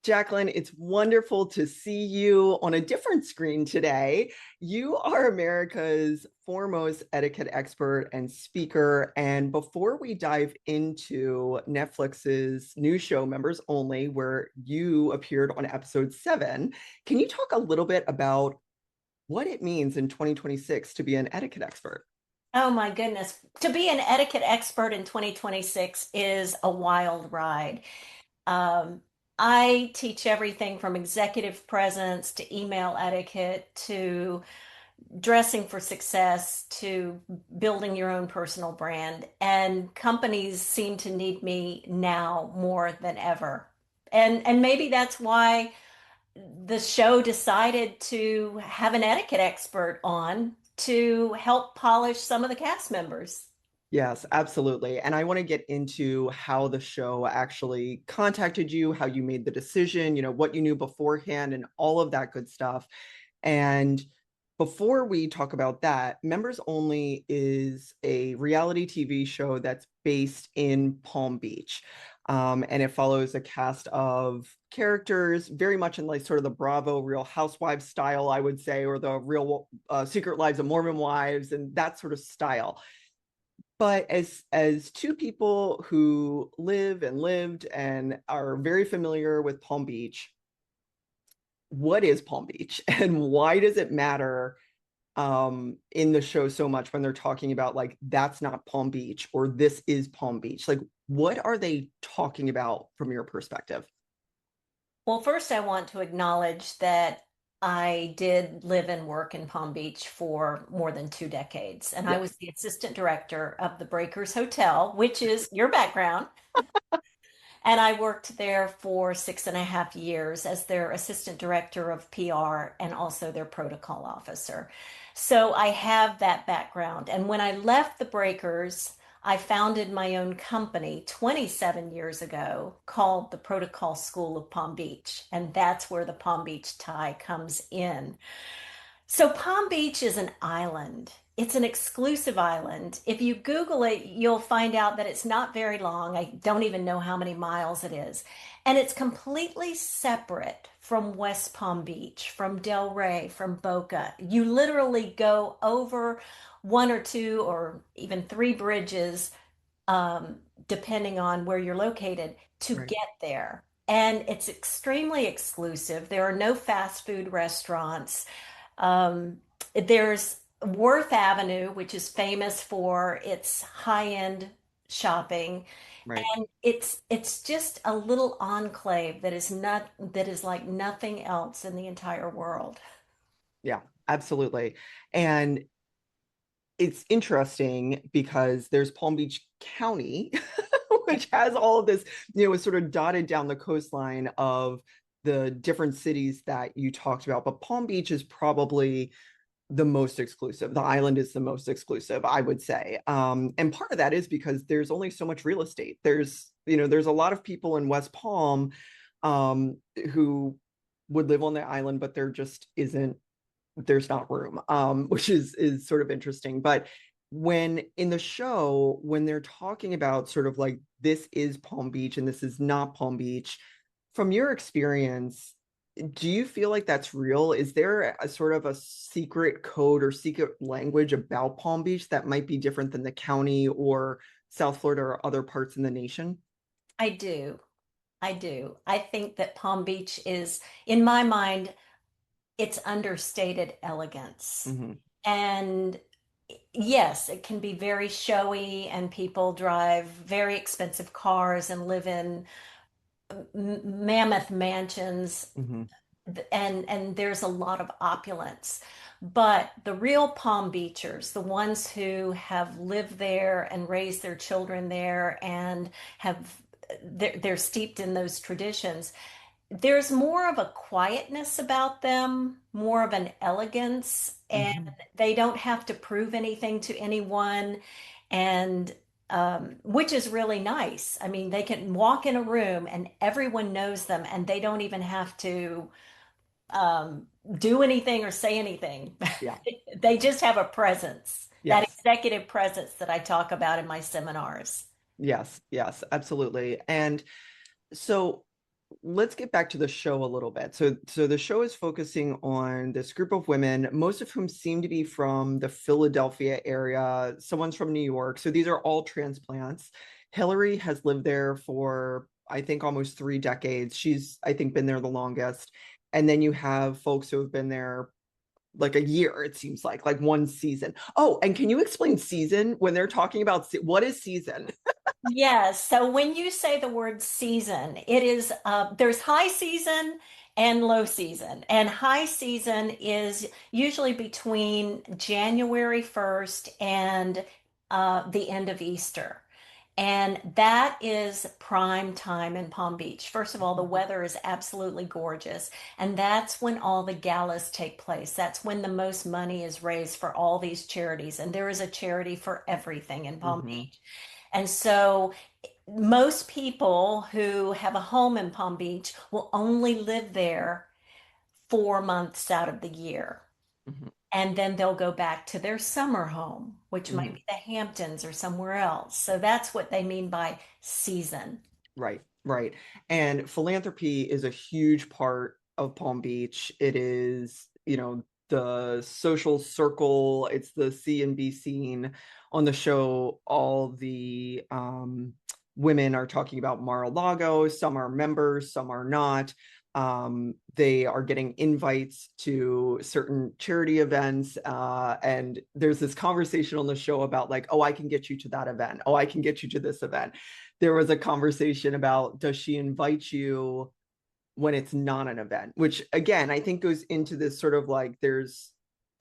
Jacqueline, it's wonderful to see you on a different screen today. You are America's foremost etiquette expert and speaker. And before we dive into Netflix's new show, Members Only, where you appeared on episode 7, can you talk a little bit about what it means in 2026 to be an etiquette expert? Oh my goodness. To be an etiquette expert in 2026 is a wild ride. Um, I teach everything from executive presence to email etiquette to dressing for success to building your own personal brand. And companies seem to need me now more than ever. And maybe that's why the show decided to have an etiquette expert on to help polish some of the cast members. Yes, absolutely. And I want to get into how the show actually contacted you, how you made the decision, what you knew beforehand, and all of that good stuff. And before we talk about that, Members Only is a reality TV show that's based in Palm Beach. And it follows a cast of characters very much in like sort of the Bravo Real Housewives style, I would say, or the Real Secret Lives of Mormon Wives and that sort of style. But as two people who live and lived and are very familiar with Palm Beach, what is Palm Beach and why does it matter in the show so much when they're talking about like that's not Palm Beach or this is Palm Beach? Like, what are they talking about from your perspective? Well, first, I want to acknowledge that I did live and work in Palm Beach for more than 2 decades, and I Yes, was the assistant director of the Breakers Hotel, which is your background. And I worked there for 6.5 years as their assistant director of PR and also their protocol officer. So I have that background. And when I left the Breakers, I founded my own company 27 years ago called the Protocol School of Palm Beach. And that's where the Palm Beach tie comes in. So Palm Beach is an island. It's an exclusive island. If you Google it, you'll find out that it's not very long. I don't even know how many miles it is. And it's completely separate from West Palm Beach, from Del Rey, from Boca. You literally go over one or two or even three bridges, um, depending on where you're located, to right, get there. And it's extremely exclusive. There are no fast food restaurants. Um, there's Worth Avenue, which is famous for its high-end shopping, right. and it's just a little enclave that is like nothing else in the entire world. Yeah, absolutely. And it's interesting because there's Palm Beach County, which has all of this, it's sort of dotted down the coastline of the different cities that you talked about. But Palm Beach is probably the most exclusive. The island is the most exclusive, I would say. And part of that is because there's only so much real estate. There's a lot of people in West Palm who would live on the island, but there just isn't there's not room, which is sort of interesting. But when in the show, when they're talking about sort of like this is Palm Beach and this is not Palm Beach, from your experience, do you feel like that's real? Is there a sort of a secret code or secret language about Palm Beach that might be different than the county or South Florida or other parts in the nation? I do. I do. I think that Palm Beach is, in my mind, it's understated elegance. Hmm. And yes, it can be very showy, and people drive very expensive cars and live in mammoth mansions, Hmm. and there's a lot of opulence. But the real Palm Beachers, the ones who have lived there and raised their children there and have they're steeped in those traditions, there's more of a quietness about them, more of an elegance, and Hmm. they don't have to prove anything to anyone, and which is really nice. I mean, they can walk in a room and everyone knows them, and they don't even have to um, do anything or say anything. Yeah. They just have a presence, that Yes. executive presence that I talk about in my seminars. Yes. Yes. Absolutely. And so let's get back to the show a little bit. So the show is focusing on this group of women, most of whom seem to be from the Philadelphia area. Someone's from New York. So these are all transplants. Hillary has lived there for, I think, almost 3 decades. She's, I think, been there the longest. And then you have folks who have been there like a year, it seems like one season. Oh, and can you explain season when they're talking about what is season? Yes. So when you say the word season, it is there's high season and low season. And high season is usually between January 1st and the end of Easter. And that is prime time in Palm Beach. First of all, the weather is absolutely gorgeous. And that's when all the galas take place. That's when the most money is raised for all these charities. And there is a charity for everything in Palm Mm-hmm. Beach. And so most people who have a home in Palm Beach will only live there 4 months out of the year. Mm-hmm. And then they'll go back to their summer home, which might Mm-hmm. be the Hamptons or somewhere else. So that's what they mean by season. Right, right. And philanthropy is a huge part of Palm Beach. It is, the social circle, it's the C and B scene on the show. All the women are talking about Mar-a-Lago. Some are members, some are not. They are getting invites to certain charity events. And there's this conversation on the show about like, oh, I can get you to that event. Oh, I can get you to this event. There was a conversation about, does she invite you when it's not an event, which again I think goes into this sort of like, there's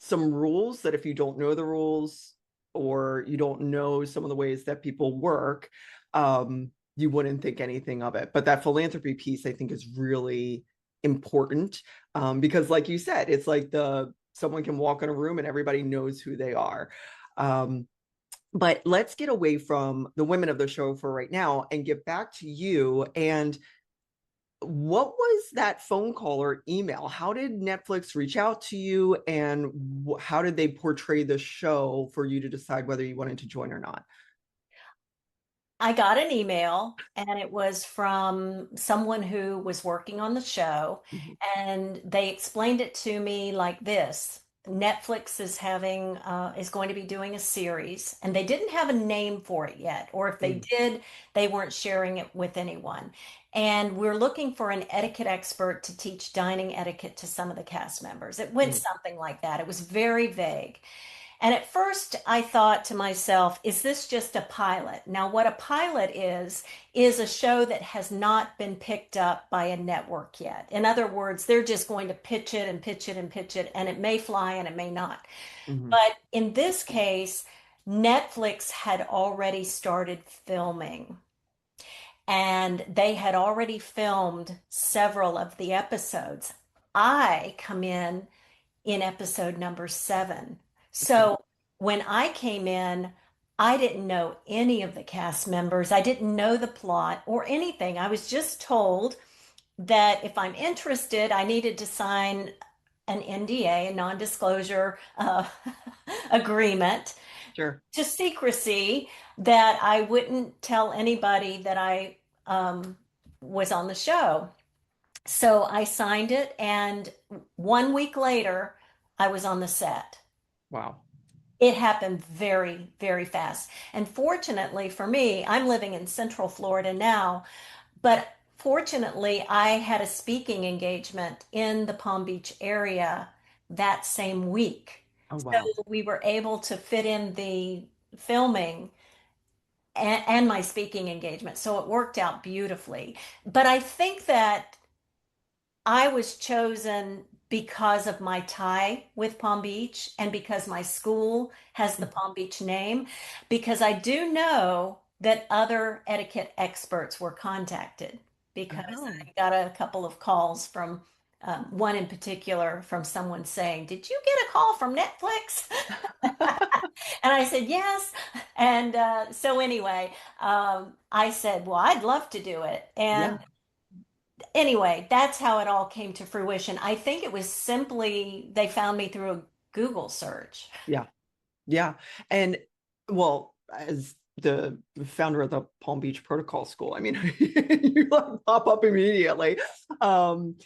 some rules that if you don't know the rules or you don't know some of the ways that people work, you wouldn't think anything of it. But that philanthropy piece I think is really important, because like you said, it's like the someone can walk in a room and everybody knows who they are. um, but let's get away from the women of the show for right now and get back to you. And what was that phone call or email? How did Netflix reach out to you, and how did they portray the show for you to decide whether you wanted to join or not? I got an email and it was from someone who was working on the show, Mhm. and they explained it to me like this. Netflix is going to be doing a series, and they didn't have a name for it yet, or if they Mm, did, they weren't sharing it with anyone. And we're looking for an etiquette expert to teach dining etiquette to some of the cast members. It went mm, something like that. It was very vague. And at first, I thought to myself, is this just a pilot? Now, what a pilot is a show that has not been picked up by a network yet. In other words, they're just going to pitch it and pitch it and pitch it, and it may fly and it may not. mhm, But in this case, Netflix had already started filming, and they had already filmed several of the episodes. I come in episode number 7. okay. So when I came in, I didn't know any of the cast members. I didn't know the plot or anything. I was just told that if I'm interested, I needed to sign an NDA, a non-disclosure agreement Sure. to secrecy, that I wouldn't tell anybody that I was on the show. So I signed it, and 1 week later, I was on the set. Wow. It happened very, very fast. And fortunately for me, I'm living in Central Florida now, but fortunately, I had a speaking engagement in the Palm Beach area that same week. Oh, So wow. we were able to fit in the filming and my speaking engagement. So it worked out beautifully. But I think that I was chosen because of my tie with Palm Beach and because my school has the Palm Beach name, because I do know that other etiquette experts were contacted, because Oh. I got a couple of calls from one in particular from someone saying, "Did you get a call from Netflix?" And I said, "Yes." And so anyway, I said, "Well, I'd love to do it." And Yeah. anyway, that's how it all came to fruition. I think it was simply they found me through a Google search. Yeah. Yeah. And well, as the founder of the Palm Beach Protocol School. I mean, you like pop up immediately. Um,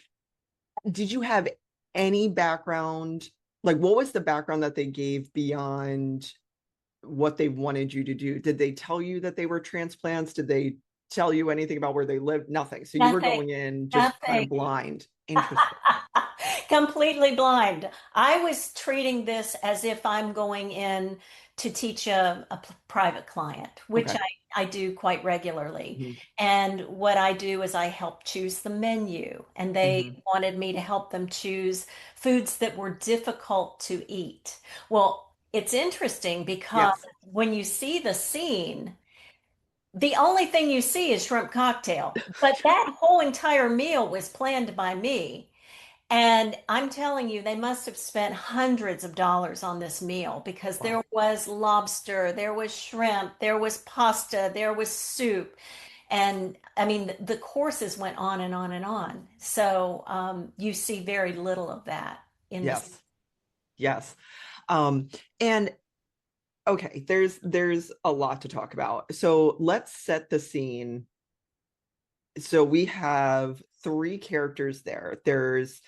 did you have any background? Like, what was the background that they gave beyond what they wanted you to do? Did they tell you that they were transplants? Did they tell you anything about where they lived? Nothing. So you were Nothing, going in just kind nothing. of blind. Interesting. Completely blind. I was treating this as if I'm going in to teach a private client, which Okay. I do quite regularly. Mm-hmm. And what I do is I help choose the menu, and they Mm-hmm. wanted me to help them choose foods that were difficult to eat. Well, it's interesting because Yes. when you see the scene, the only thing you see is shrimp cocktail, but that whole entire meal was planned by me. And I'm telling you, they must have spent hundreds of dollars on this meal because Wow. there was lobster, there was shrimp, there was pasta, there was soup. And I mean, the courses went on and on and on. So you see very little of that in this. Yes. Yes. Um, and okay, there's a lot to talk about. So let's set the scene. So we have three characters there. There's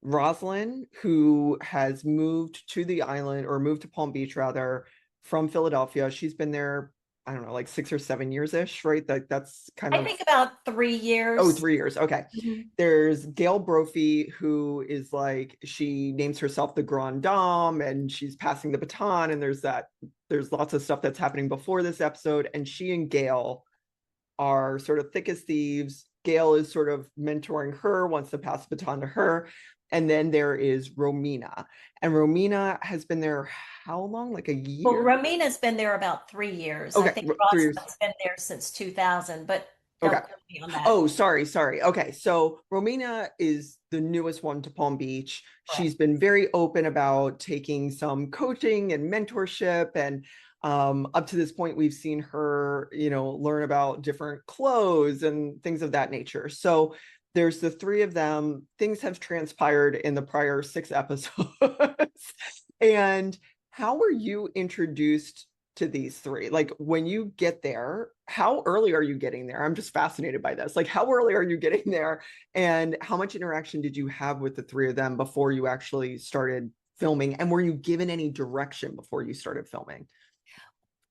Rosalind, who has moved to the island or moved to Palm Beach rather from Philadelphia. She's been there, I don't know, like 6 or 7 years ish, right? That's kind I of, think about three oh, years. 3 years. Okay. Mhm. There's Gail Brophy, who is like, she names herself the Grande Dame and she's passing the baton. And there's lots of stuff that's happening before this episode. And she and Gail are sort of thick as thieves. Gail is sort of mentoring her, wants to pass the baton to her. And then there is Romina. And Romina has been there how long? Like a Well, year? Romina's been there about 3 years. I Okay, think 3 years. Rosalind's been there since 2000, but Okay. don't quote me on that. Oh, sorry. Okay. So Romina is the newest one to Palm Beach. Correct. She's been very open about taking some coaching and mentorship. And up to this point, we've seen her, learn about different clothes and things of that nature. So there's the three of them. Things have transpired in the prior 6 episodes. And how were you introduced to these three? Like when you get there, how early are you getting there? I'm just fascinated by this. Like how early are you getting there and how much interaction did you have with the three of them before you actually started filming? And were you given any direction before you started filming?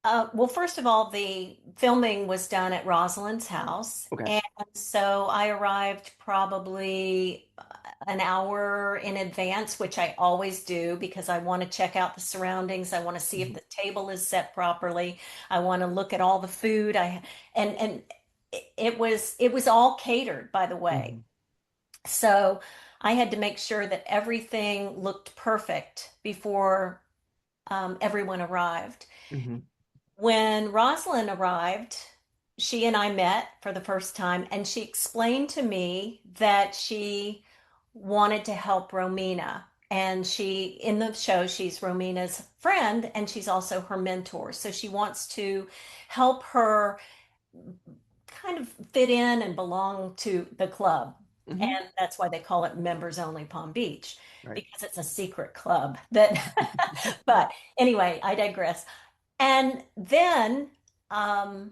Well, first of all, the filming was done at Rosalind's house. Okay. And so I arrived probably an hour in advance, which I always do because I want to check out the surroundings. I want to see if Mm-hmm. the table is set properly. I want to look at all the food. And it was all catered, by the way. Mm-hmm. So I had to make sure that everything looked perfect before everyone arrived. Mm-hmm. When Rosalind arrived, she and I met for the first time, and she explained to me that she wanted to help Romina. And in the show, she's Romina's friend, and she's also her mentor. So she wants to help her kind of fit in and belong to the club. Mm-hmm. And that's why they call it Members Only Palm Beach, Right. because it's a secret club that, but anyway, I digress. And then um,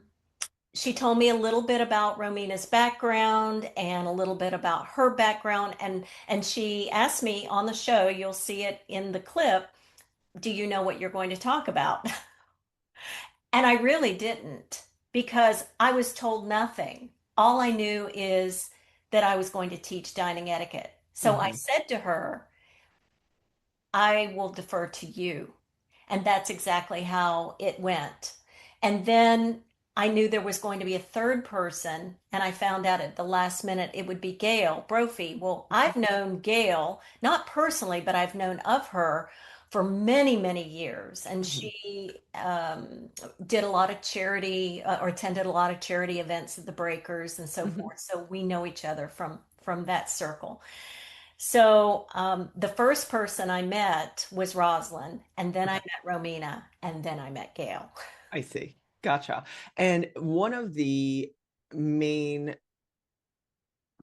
she told me a little bit about Romina's background and a little bit about her background. And she asked me on the show, you'll see it in the clip, do you know what you're going to talk about? And I really didn't because I was told nothing. All I knew is that I was going to teach dining etiquette. So I Mm-hmm. said to her, I will defer to you. And that's exactly how it went. And then I knew there was going to be a third person, and I found out at the last minute it would be Gail Brophy. Well, I've known Gail, not personally, but I've known of her for many, many years. And Mm-hmm. she did a lot of charity or attended a lot of charity events at the Breakers and so Mm-hmm. forth. So we know each other from that circle. So the first person I met was Rosalind, and then I Okay. met Romina, and then I met Gail. I see. Gotcha. And one of the main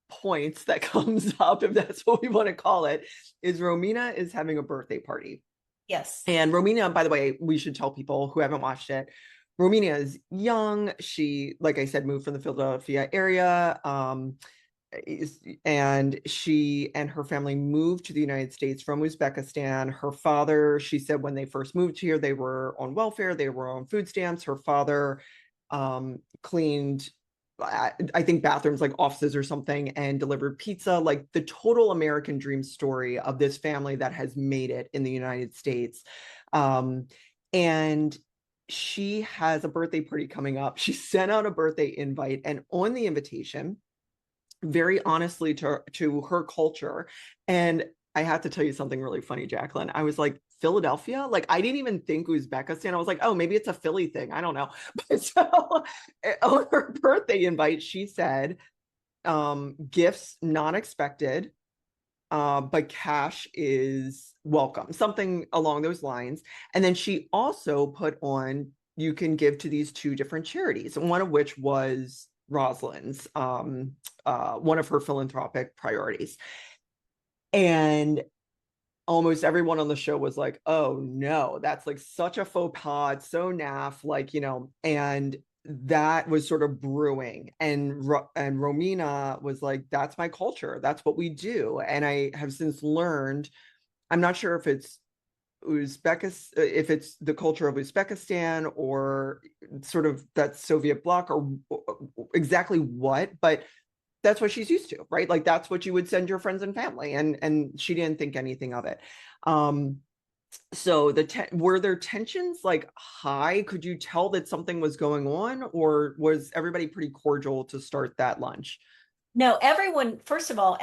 points that comes up, if that's what we want to call it, is Romina is having a birthday party. Yes. And Romina, by the way, we should tell people who haven't watched it, Romina is young. She, like I said, moved from the Philadelphia area. And she and her family moved to the United States from Uzbekistan. Her father, she said, when they first moved here, they were on welfare, they were on food stamps. Her father cleaned, I think, bathrooms, like offices or something, and delivered pizza. Like the total American dream story of this family that has made it in the United States. And she has a birthday party coming up. She sent out a birthday invite, and on the invitation, very honestly, to her culture. And I have to tell you something really funny, Jacqueline. I was like, Philadelphia? Like, I didn't even think Uzbekistan. I was like, oh, maybe it's a Philly thing. I don't know. But so on her birthday invite, she said, gifts not expected, but cash is welcome, something along those lines. And then she also put on, you can give to these two different charities, one of which was Rosalind's, one of her philanthropic priorities. And almost everyone on the show was like, oh no, that's like such a faux pas, so naff, like, and that was sort of brewing. And Romina was like, that's my culture, that's what we do. And I have since learned, I'm not sure if it's if it's the culture of Uzbekistan or sort of that Soviet bloc, or exactly what, but that's what she's used to, right? Like that's what you would send your friends and family, and she didn't think anything of it. Um, so were there tensions like high? Could you tell that something was going on, or was everybody pretty cordial to start that lunch? No, everyone, first of all,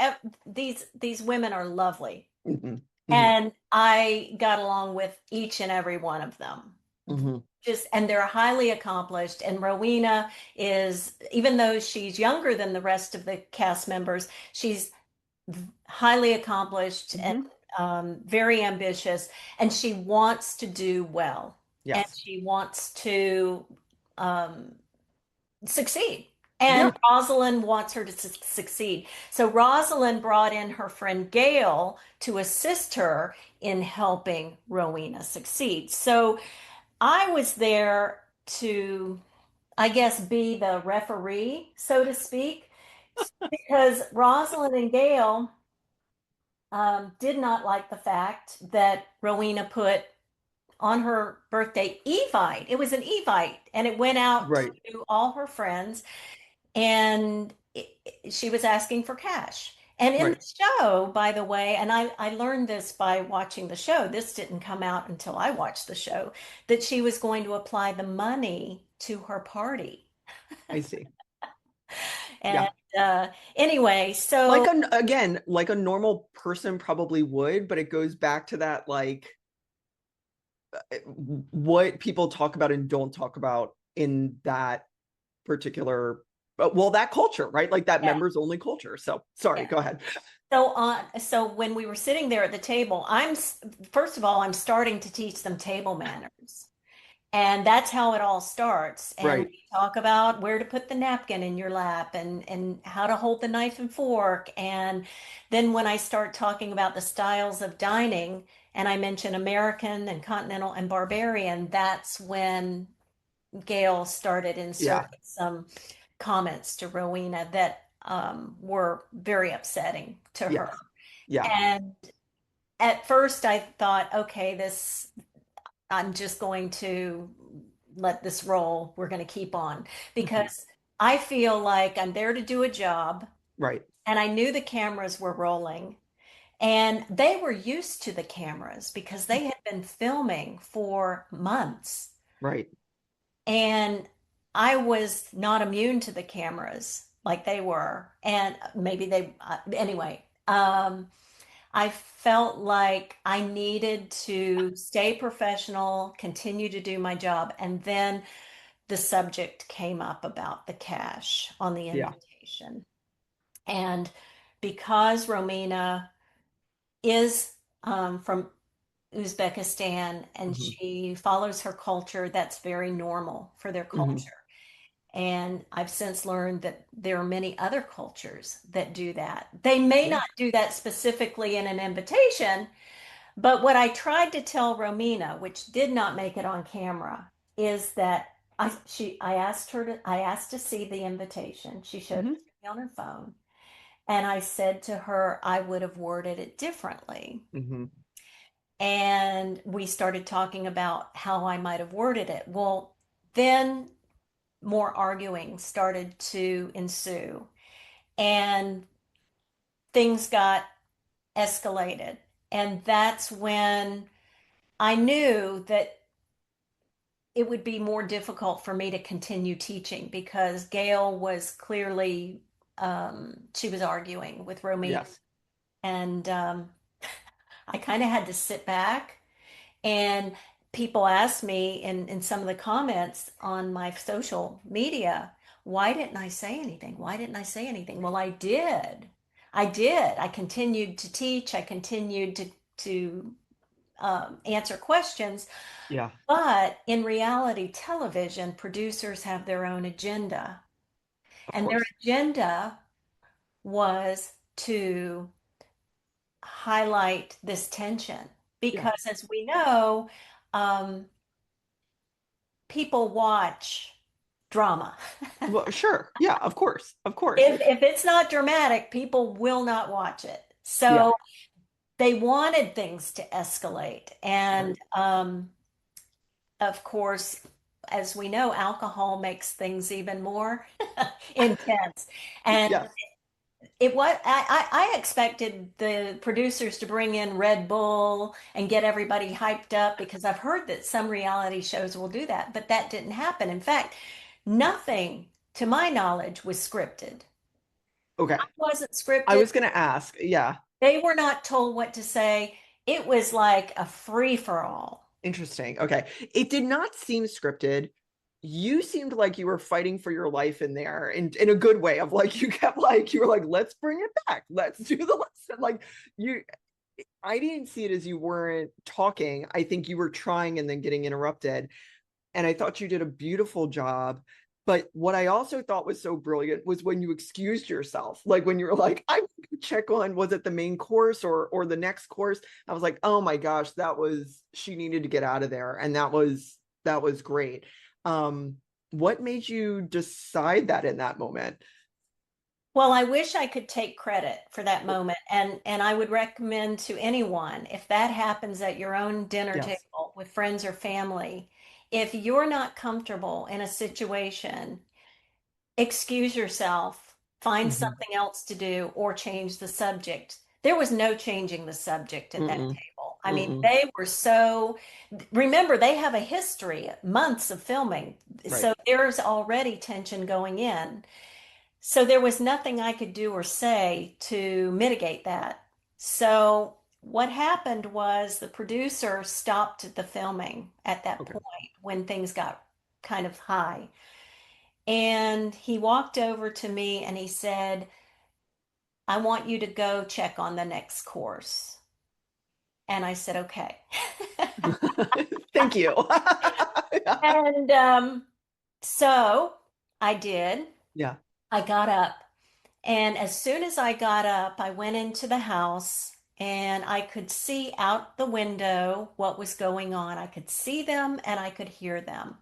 these women are lovely. Mm-hmm. Mm-hmm. And I got along with each and every one of them. Mm-hmm. Just, and they're highly accomplished. And Rowena is, even though she's younger than the rest of the cast members, she's highly accomplished and Mm-hmm. very ambitious, and she wants to do well, and Yes. she wants to um, succeed. Yeah. And Rosalind wants her to succeed. So Rosalind brought in her friend Gail to assist her in helping Rowena succeed. So I was there to, I guess, be the referee, so to speak, because Rosalind and Gail did not like the fact that Rowena put on her birthday Evite. It was an Evite, and it went out Right. to all her friends, and she was asking for cash. And in Right. the show, by the way, and I learned this by watching the show, this didn't come out until I watched the show, that she was going to apply the money to her party. I see. And Yeah. anyway, Like so again, like a normal person probably would, but it goes back to that, like, what people talk about and don't talk about in that particular, well, that culture, right? Like that yeah, members only culture. So sorry, yeah. go ahead. So when we were sitting there at the table, first of all, I'm starting to teach them table manners. And that's how it all starts. And Right. we talk about where to put the napkin in your lap and how to hold the knife and fork. And then when I start talking about the styles of dining, and I mention American and Continental and Barbarian, that's when Gail started Yeah. inserting some comments to Rowena that were very upsetting to Yeah. her. Yeah. And at first I thought, okay, I'm just going to let this roll. We're going to keep on Mhm. because I feel like I'm there to do a job, Right. and I knew the cameras were rolling, and they were used to the cameras because they had been filming for months, Right. and I was not immune to the cameras like they were. And maybe anyway. I felt like I needed to stay professional, continue to do my job. And then the subject came up about the cash on the Yeah. invitation. And because Romina is from Uzbekistan and Hmm. she follows her culture, that's very normal for their Hmm. culture. And I've since learned that there are many other cultures that do that. They may Yeah. not do that specifically in an invitation, but what I tried to tell Romina, which did not make it on camera, is that I asked to see the invitation. She showed it Hmm. to me on her phone. And I said to her, I would have worded it differently. Hmm. And we started talking about how I might have worded it. Well, then more arguing started to ensue, and things got escalated. And that's when I knew that it would be more difficult for me to continue teaching because Gail was clearly, she was arguing with Romina. Yes. And I kind of had to sit back. And people ask me in some of the comments on my social media, why didn't I say anything? Why didn't I say anything? Well, I did. I did. I continued to teach. I continued to answer questions. Yeah, But in reality, television producers have their own agenda. of And their course. agenda was to highlight this tension. Yeah. Because as we know, um, people watch drama. Well, sure. Yeah, of course. Of course. If it's not dramatic, people will not watch it. Yeah. So they wanted things to escalate. And Right. of course, as we know, alcohol makes things even more intense. And Yes. I expected the producers to bring in Red Bull and get everybody hyped up because I've heard that some reality shows will do that, but that didn't happen. In fact, nothing to my knowledge was scripted. Okay. Wasn't I scripted. was going to ask. Yeah. They were not told what to say. It was like a free for all. Interesting. Okay. It did not seem scripted. You seemed like you were fighting for your life in there in a good way of like you kept like you were like, let's bring it back. Let's do the lesson. Like you I didn't see it as you weren't talking. I think you were trying and then getting interrupted. And I thought you did a beautiful job. But what I also thought was so brilliant was when you excused yourself, like when you were like, "I'm going to check on was it the main course or the next course?" I was like, "Oh my gosh, that was she needed to get out of there," and that was great. Um, what made you decide that in that moment? Well, I wish I could take credit for that moment, and I would recommend to anyone if that happens at your own dinner Yes. table with friends or family, if you're not comfortable in a situation, excuse yourself, find Mm-hmm. something else to do, or change the subject. There was no changing the subject at that Mm-mm. table. I mean, Mm-mm. they were so, remember, they have a history, months of filming. Right. So there's already tension going in. So there was nothing I could do or say to mitigate that. So what happened was the producer stopped the filming at that Okay. point when things got kind of high. And he walked over to me and he said, I want you to go check on the next course. And I said, okay. Thank you. And so I did. Yeah. I got up. And as soon as I got up, I went into the house and I could see out the window what was going on. I could see them and I could hear them.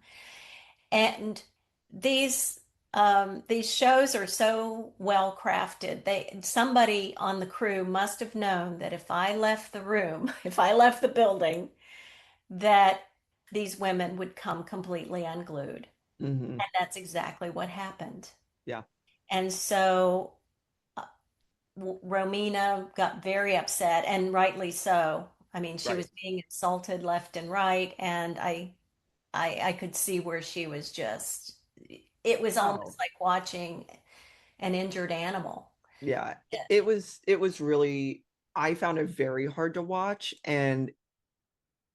And these shows are so well crafted. Somebody on the crew must have known that if I left the room, if I left the building, that these women would come completely unglued. Hmm. And that's exactly what happened. Yeah. And so Romina got very upset, and rightly so. I mean, she Right. was being insulted left and right, and I could see where she was just, it was Oh, almost like watching an injured animal. yeah. It was really I found it very hard to watch. And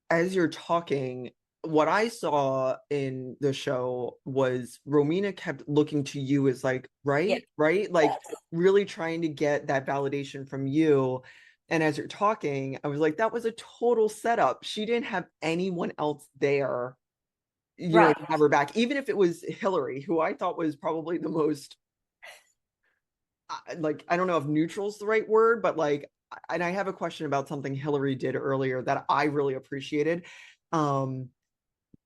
as you're talking, what I saw in the show was Romina kept looking to you as like, Yeah, right, right? Like yes, really trying to get that validation from you. And as you're talking, I was like, that was a total setup. She didn't have anyone else there, right. to have her back, even if it was Hillary, who I thought was probably the most like I don't know if neutral is the right word, but like, and I have a question about something Hillary did earlier that I really appreciated. Um,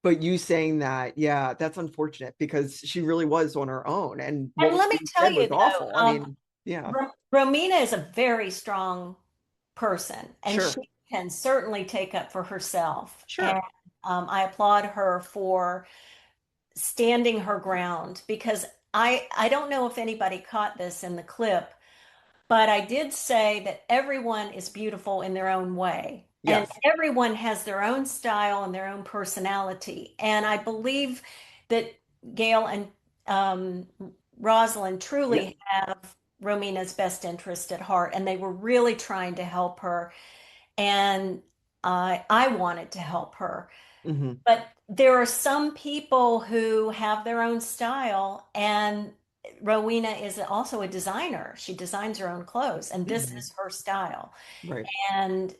But you saying that, yeah, that's unfortunate because she really was on her own, and what And was let me being tell said you was though, awful. I mean, yeah, Romina is a very strong person, and she sure, can certainly take up for herself. And sure, I applaud her for standing her ground because I don't know if anybody caught this in the clip, but I did say that everyone is beautiful in their own way, and yes, everyone has their own style and their own personality. And I believe that Gail and um, Rosalind yeah, truly have Romina's best interest at heart, and they were really trying to help her. And I wanted to help her. hmm But there are some people who have their own style, and Rowena is also a designer. She designs her own clothes, and this hmm is her style. right, And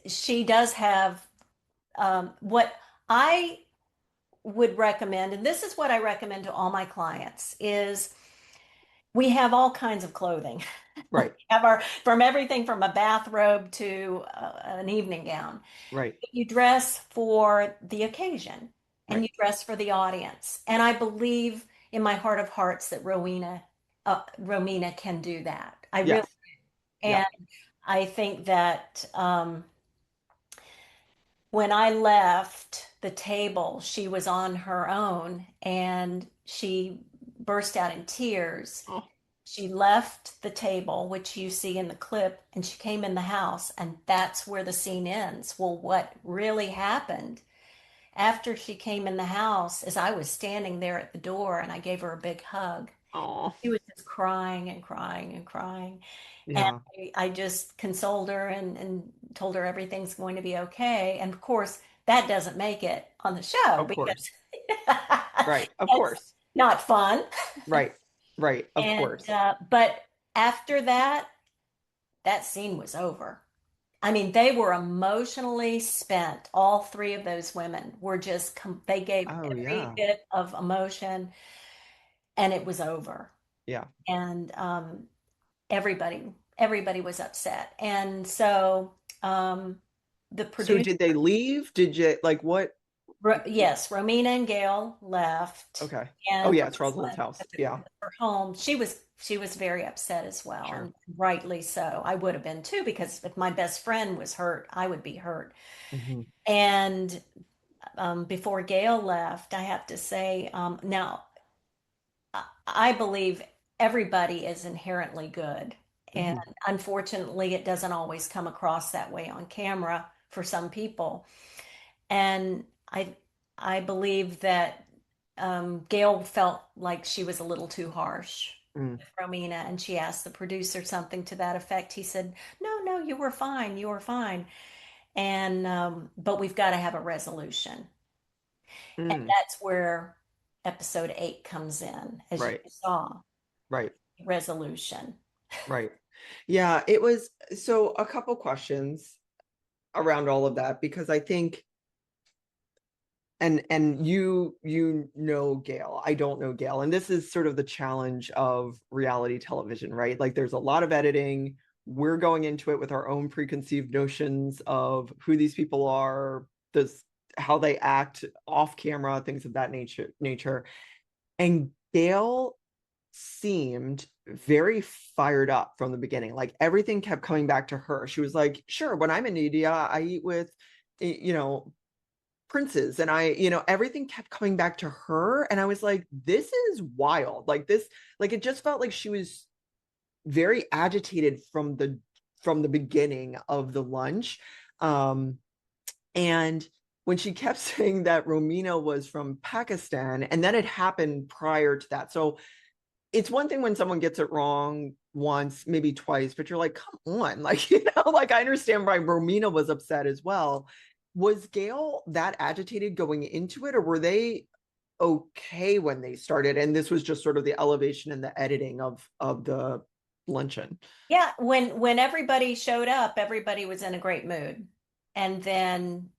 she does have what I would recommend, and this is what I recommend to all my clients, is we have all kinds of clothing. right, Have our from everything from a bathrobe to an evening gown. right, You dress for the occasion and right, you dress for the audience. And I believe in my heart of hearts that Romina can do that. I really, yes, and yep, I think that when I left the table, she was on her own and she burst out in tears. oh, She left the table, which you see in the clip, and she came in the house, and that's where the scene ends. Well, what really happened after she came in the house is I was standing there at the door and I gave her a big hug. oh, She was just crying and crying and crying. And yeah, I just consoled her and told her everything's going to be okay. And of course, that doesn't make it on the show of because course, right, of that's course, not fun. right, right, of And course, but after that, that scene was over. I mean, they were emotionally spent. All three of those women were just, they gave oh every yeah, bit of emotion and it was over. yeah. And everybody was upset. And so the So producer, did they leave? Did you like what? Yes, Romina and Gail left. Okay. Oh And yeah, it's Rosalind's house. Yeah, her home, she was very upset as well, sure. and rightly so. I would have been too, because if my best friend was hurt, I would be hurt. hmm And before Gail left, I have to say, now I believe everybody is inherently good. And hmm unfortunately, it doesn't always come across that way on camera for some people. And I believe that Gail felt like she was a little too harsh mm with Romina, and she asked the producer something to that effect. He said, "No, no, you were fine. You were fine." And but we've got to have a resolution. And mm. that's where episode 8 comes in, as you Right, saw, right, resolution. right. Yeah, it was so a couple questions around all of that because I think and you know Gail. I don't know Gail. And this is sort of the challenge of reality television, right? Like there's a lot of editing. We're going into it with our own preconceived notions of who these people are, this how they act off camera, things of that nature. And Gail seemed very fired up from the beginning. Like everything kept coming back to her. She was like, sure, when I'm in India, I eat with, princes and everything kept coming back to her. And I was like, this is wild. Like this, like it just felt like she was very agitated from the beginning of the lunch. Um, and when she kept saying that Romina was from Pakistan, and then it happened prior to that. So it's one thing when someone gets it wrong once, maybe twice, but you're like, come on. Like, like I understand why Romina was upset as well. Was Gail that agitated going into it, or were they okay when they started? And this was just sort of the elevation and the editing of the luncheon. Yeah, when everybody showed up, everybody was in a great mood. And then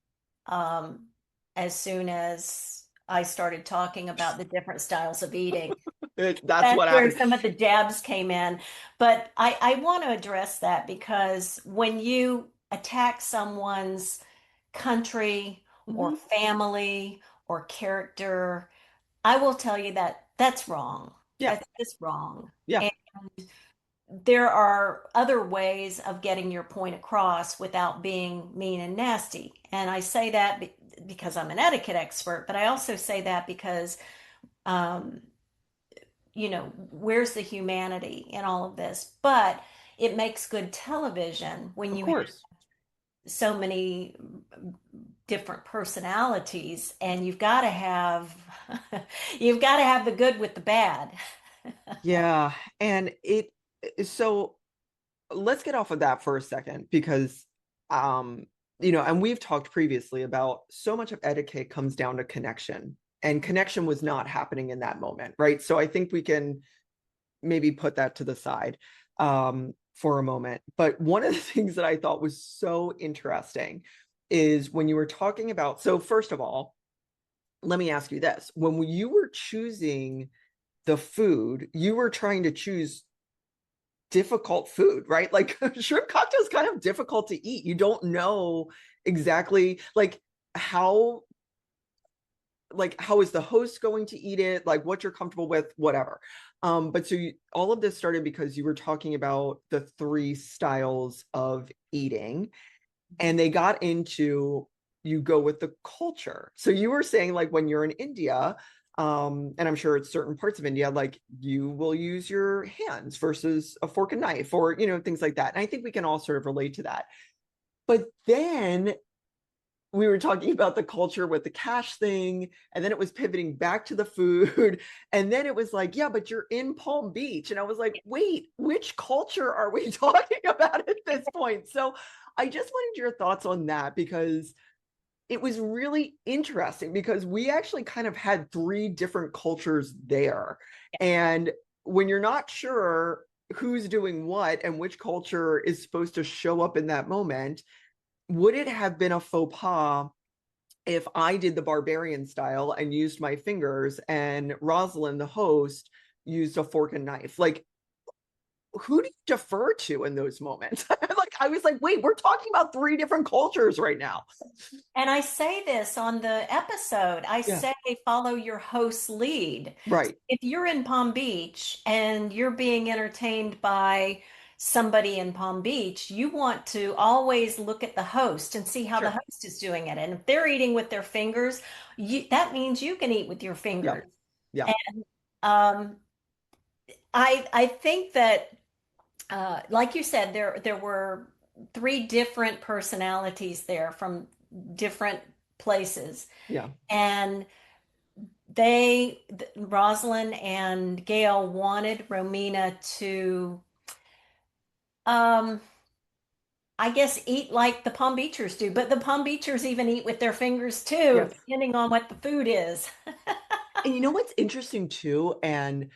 um, as soon as I started talking about the different styles of eating, That's that's what where happened. some of the jabs came in. But I want to address that because when you attack someone's country or Mm-hmm. family or character, I will tell you that that's wrong. Yeah. That's just wrong. Yeah. And there are other ways of getting your point across without being mean and nasty. And I say that because I'm an etiquette expert, but I also say that because, um, where's the humanity in all of this? But it makes good television when Of you have course. so many different personalities, and you've got to have you've got to have the good with the bad. Yeah. And so let's get off of that for a second because, um, and we've talked previously about so much of etiquette comes down to connection, and connection was not happening in that moment, right? So I think we can maybe put that to the side for a moment. But one of the things that I thought was so interesting is when you were talking about, so first of all, let me ask you this. When you were choosing the food, you were trying to choose difficult food, right? Like shrimp cocktail is kind of difficult to eat. You don't know exactly how how is the host going to eat it, like what you're comfortable with, whatever. But so all of this started because you were talking about the three styles of eating, and they got into, you go with the culture. So you were saying like when you're in India, and I'm sure it's certain parts of India, like you will use your hands versus a fork and knife, or things like that. And I think we can all sort of relate to that. But then we were talking about the culture with the cash thing, and then it was pivoting back to the food, and then it was like, yeah, but you're in Palm Beach, and I was like, wait, which culture are we talking about at this point? So I just wanted your thoughts on that, because it was really interesting, because we actually kind of had three different cultures there, and when you're not sure who's doing what and which culture is supposed to show up in that moment, would it have been a faux pas if I did the barbarian style and used my fingers, and Rosalind, the host, used a fork and knife? Like, who do you defer to in those moments? Like, I was like, wait, we're talking about three different cultures right now. And I say this on the episode. I Yeah, say follow your host's lead. right. If you're in Palm Beach and you're being entertained by somebody in Palm Beach, you want to always look at the host and see how the Sure. host is doing it. And if they're eating with their fingers, that means you can eat with your Yeah. fingers. Yeah. And um, I think that, like you said, there were three different personalities there from different places, Yeah. and Rosalind and Gail wanted Romina to, um, I guess, eat like the Palm Beachers do, but the Palm Beachers even eat with their fingers too, Yes. depending on what the food is. And you know what's interesting too, and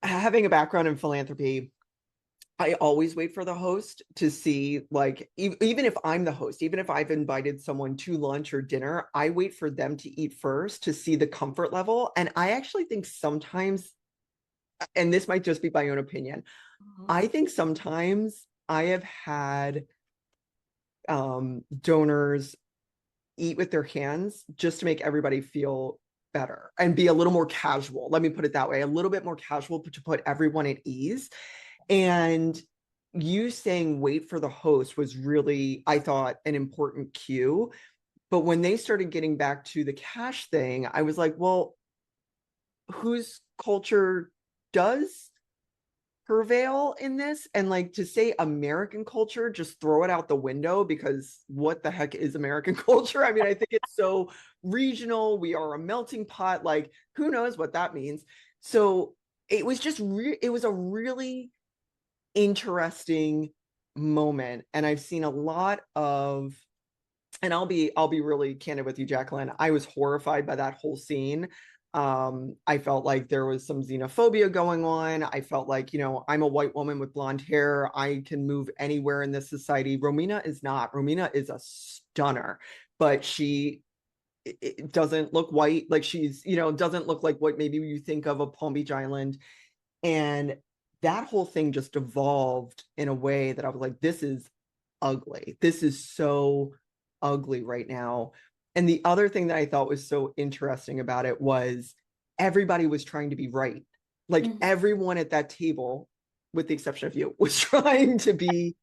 having a background in philanthropy, I always wait for the host to see, like, even if I'm the host, even if I've invited someone to lunch or dinner, I wait for them to eat first to see the comfort level. And I actually think sometimes, and this might just be my own opinion, Mhm. I think sometimes I have had donors eat with their hands just to make everybody feel better and be a little more casual. Let me put it that way, a little bit more casual to put everyone at ease. And you saying wait for the host was really, I thought, an important cue. But when they started getting back to the cash thing, I was like, well, whose culture does prevail in this? And like, to say American culture, just throw it out the window, because what the heck is American culture? I mean, I think it's so regional. We are a melting pot. Like, who knows what that means? So it was just it was a really interesting moment. And I've seen a lot of, and I'll be really candid with you, Jacqueline, I was horrified by that whole scene. I felt like there was some xenophobia going on. I felt like, I'm a white woman with blonde hair, I can move anywhere in this society. Romina is not. Romina is a stunner, but she, it doesn't look white. Like, she's, doesn't look like what maybe you think of a Palm Beach Island. And that whole thing just evolved in a way that I was like, this is ugly. This is so ugly right now. And the other thing that I thought was so interesting about it was everybody was trying to be right. Like Mhm. everyone at that table, with the exception of you, was trying to be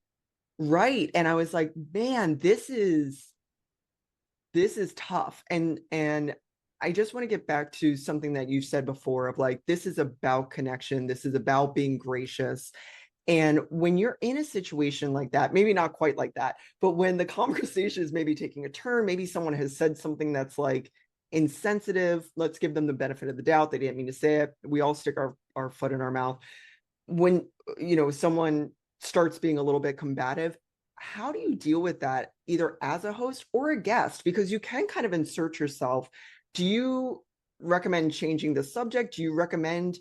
right. And I was like, man, this is tough. And I just want to get back to something that you said before of like, this is about connection. This is about being gracious. And when you're in a situation like that, maybe not quite like that, but when the conversation is maybe taking a turn, maybe someone has said something that's like insensitive, let's give them the benefit of the doubt. They didn't mean to say it. We all stick our foot in our mouth. When, someone starts being a little bit combative, how do you deal with that either as a host or a guest? Because you can kind of insert yourself. Do you recommend changing the subject? Do you recommend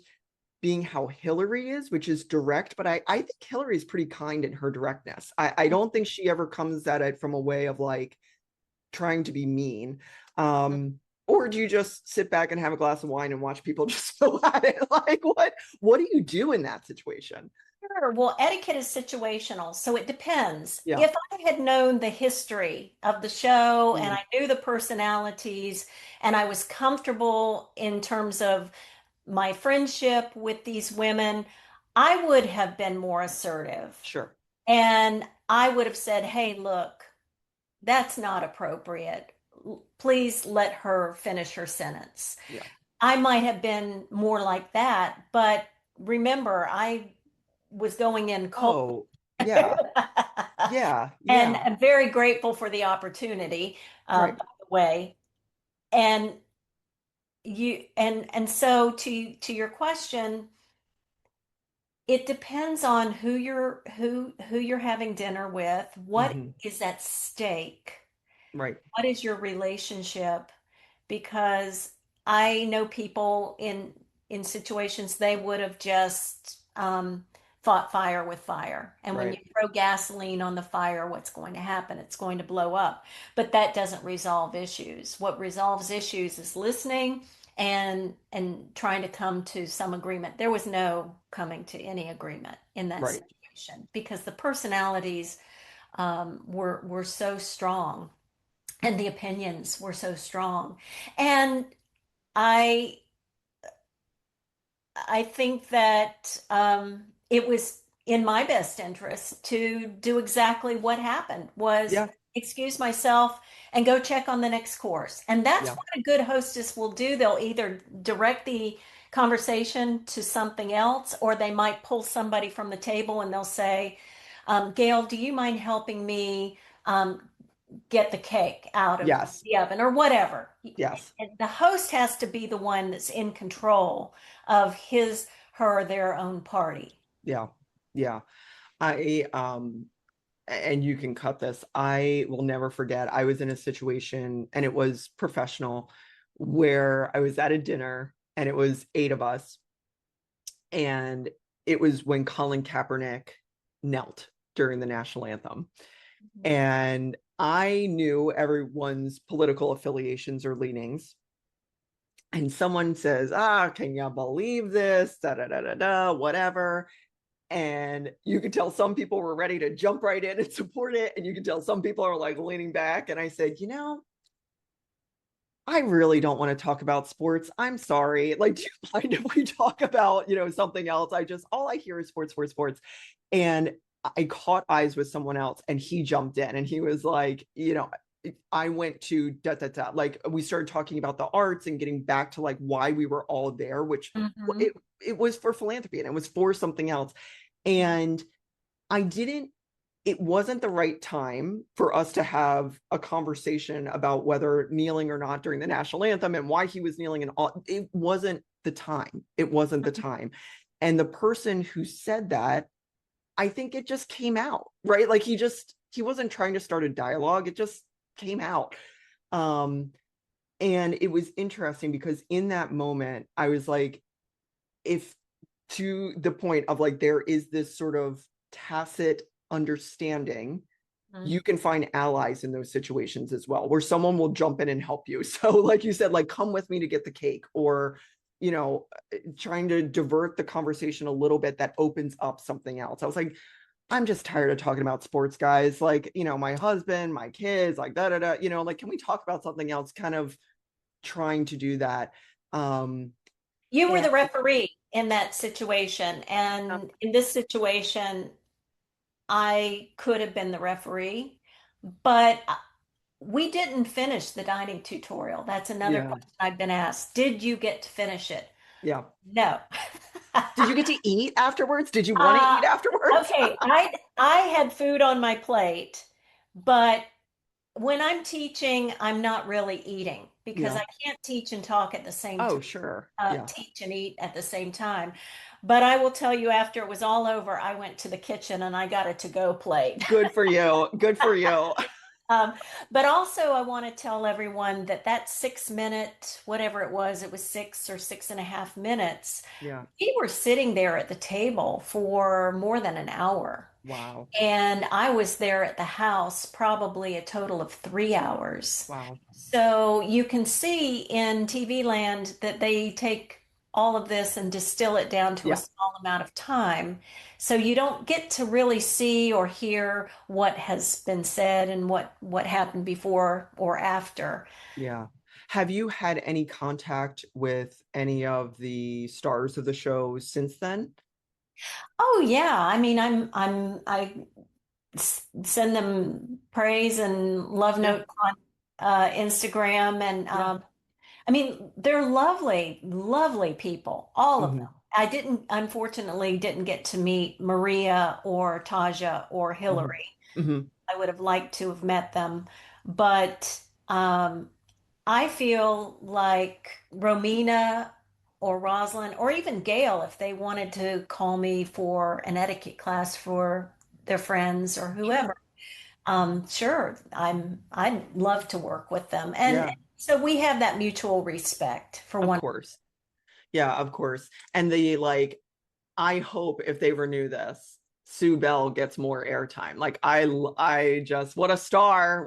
being how Hillary is, which is direct, but I think Hillary is pretty kind in her directness. I don't think she ever comes at it from a way of like trying to be mean. Or do you just sit back and have a glass of wine and watch people just go at it? Like what do you do in that situation? Sure. Well, etiquette is situational, so it depends. Yeah. If I had known the history of the show and Mm, I knew the personalities and I was comfortable in terms of my friendship with these women, I would have been more assertive. sure. And I would have said, hey, look, that's not appropriate. Please let her finish her sentence. Yeah. I might have been more like that, but remember, I was going in cold. Oh, yeah. Yeah. And Yeah. I'm very grateful for the opportunity, Right. by the way. And and so to your question, it depends on who you're having dinner with, what Hmm. is at stake, Right. what is your relationship, because I know people in situations they would have just fought fire with fire. And when you Right. throw gasoline on the fire, what's going to happen? It's going to blow up. But that doesn't resolve issues. What resolves issues is listening and trying to come to some agreement. There was no coming to any agreement in that Right. situation because the personalities were so strong and the opinions were so strong. And I I think that it was in my best interest to do exactly what happened was Yeah. excuse myself and go check on the next course. And that's Yeah. what a good hostess will do. They'll either direct the conversation to something else or they might pull somebody from the table and they'll say, Gail, do you mind helping me get the cake out of Yes. the oven or whatever. Yes. And the host has to be the one that's in control of his, her, their own party. Yeah. Yeah. I and you can cut this. I will never forget. I was in a situation and it was professional where I was at a dinner and it was eight of us. And it was when Colin Kaepernick knelt during the national anthem. Mhm. And I knew everyone's political affiliations or leanings. And someone says, can you believe this? Da da da da da, whatever. And you could tell some people were ready to jump right in and support it. And you could tell some people are like leaning back. And I said, I really don't want to talk about sports. I'm sorry. Like, do you mind if we talk about, something else? All I hear is sports, sports, sports. And I caught eyes with someone else and he jumped in and he was like, I went to da da da. Like, we started talking about the arts and getting back to like why we were all there, which Mhm. it was for philanthropy and it was for something else. And I didn't it wasn't the right time for us to have a conversation about whether kneeling or not during the national anthem and why he was kneeling and all. It wasn't the time. It wasn't the time. And the person who said that, I think it just came out, right? Like he wasn't trying to start a dialogue. It just came out. Um, and it was interesting because in that moment, I was like, if to the point of like, there is this sort of tacit understanding, Mhm. you can find allies in those situations as well, where someone will jump in and help you. So, like you said, like, come with me to get the cake, or, you know, trying to divert the conversation a little bit that opens up something else. I was like, I'm just tired of talking about sports, guys. Like, my husband, my kids, like da da da, like, can we talk about something else? Kind of trying to do that. Um, You were and the referee in that situation, yeah, and in this situation, I could have been the referee, but we didn't finish the dining tutorial. That's another yeah, question I've been asked. Did you get to finish it? yeah. No. Did you get to eat afterwards? Did you want to Uh, eat afterwards? okay, I had food on my plate, but when I'm teaching, I'm not really eating because Yeah. I can't teach and talk at the same Oh, time, sure. Yeah. teach and eat at the same time. But I will tell you, after it was all over, I went to the kitchen and I got a to-go plate. Good for you. Good for you. Um, but also, I want to tell everyone that that 6 minute, whatever it was 6 or 6.5 minutes. Yeah. We were sitting there at the table for more than an hour. Wow. And I was there at the house probably a total of 3 hours. Wow. So you can see in TV land that they take all of this and distill it down to a Yeah. small amount of time. So you don't get to really see or hear what has been said and what happened before or after. Yeah. Have you had any contact with any of the stars of the show since then? Oh yeah, I mean I send them praise and love Yeah. notes on Instagram and Yeah. I mean, they're lovely, lovely people, all of them. Hmm. I didn't, unfortunately, didn't get to meet Maria or Taja or Hmm. Hillary. Hmm. I would have liked to have met them, but I feel like Romina or Rosalind or even Gail, if they wanted to call me for an etiquette class for their friends or whoever, Sure. sure, I'd love to work with them. And Yeah. so we have that mutual respect for Of one. course. Yeah, of course. And the like, I hope if they renew this, Sue Bell gets more airtime. Like I just what a star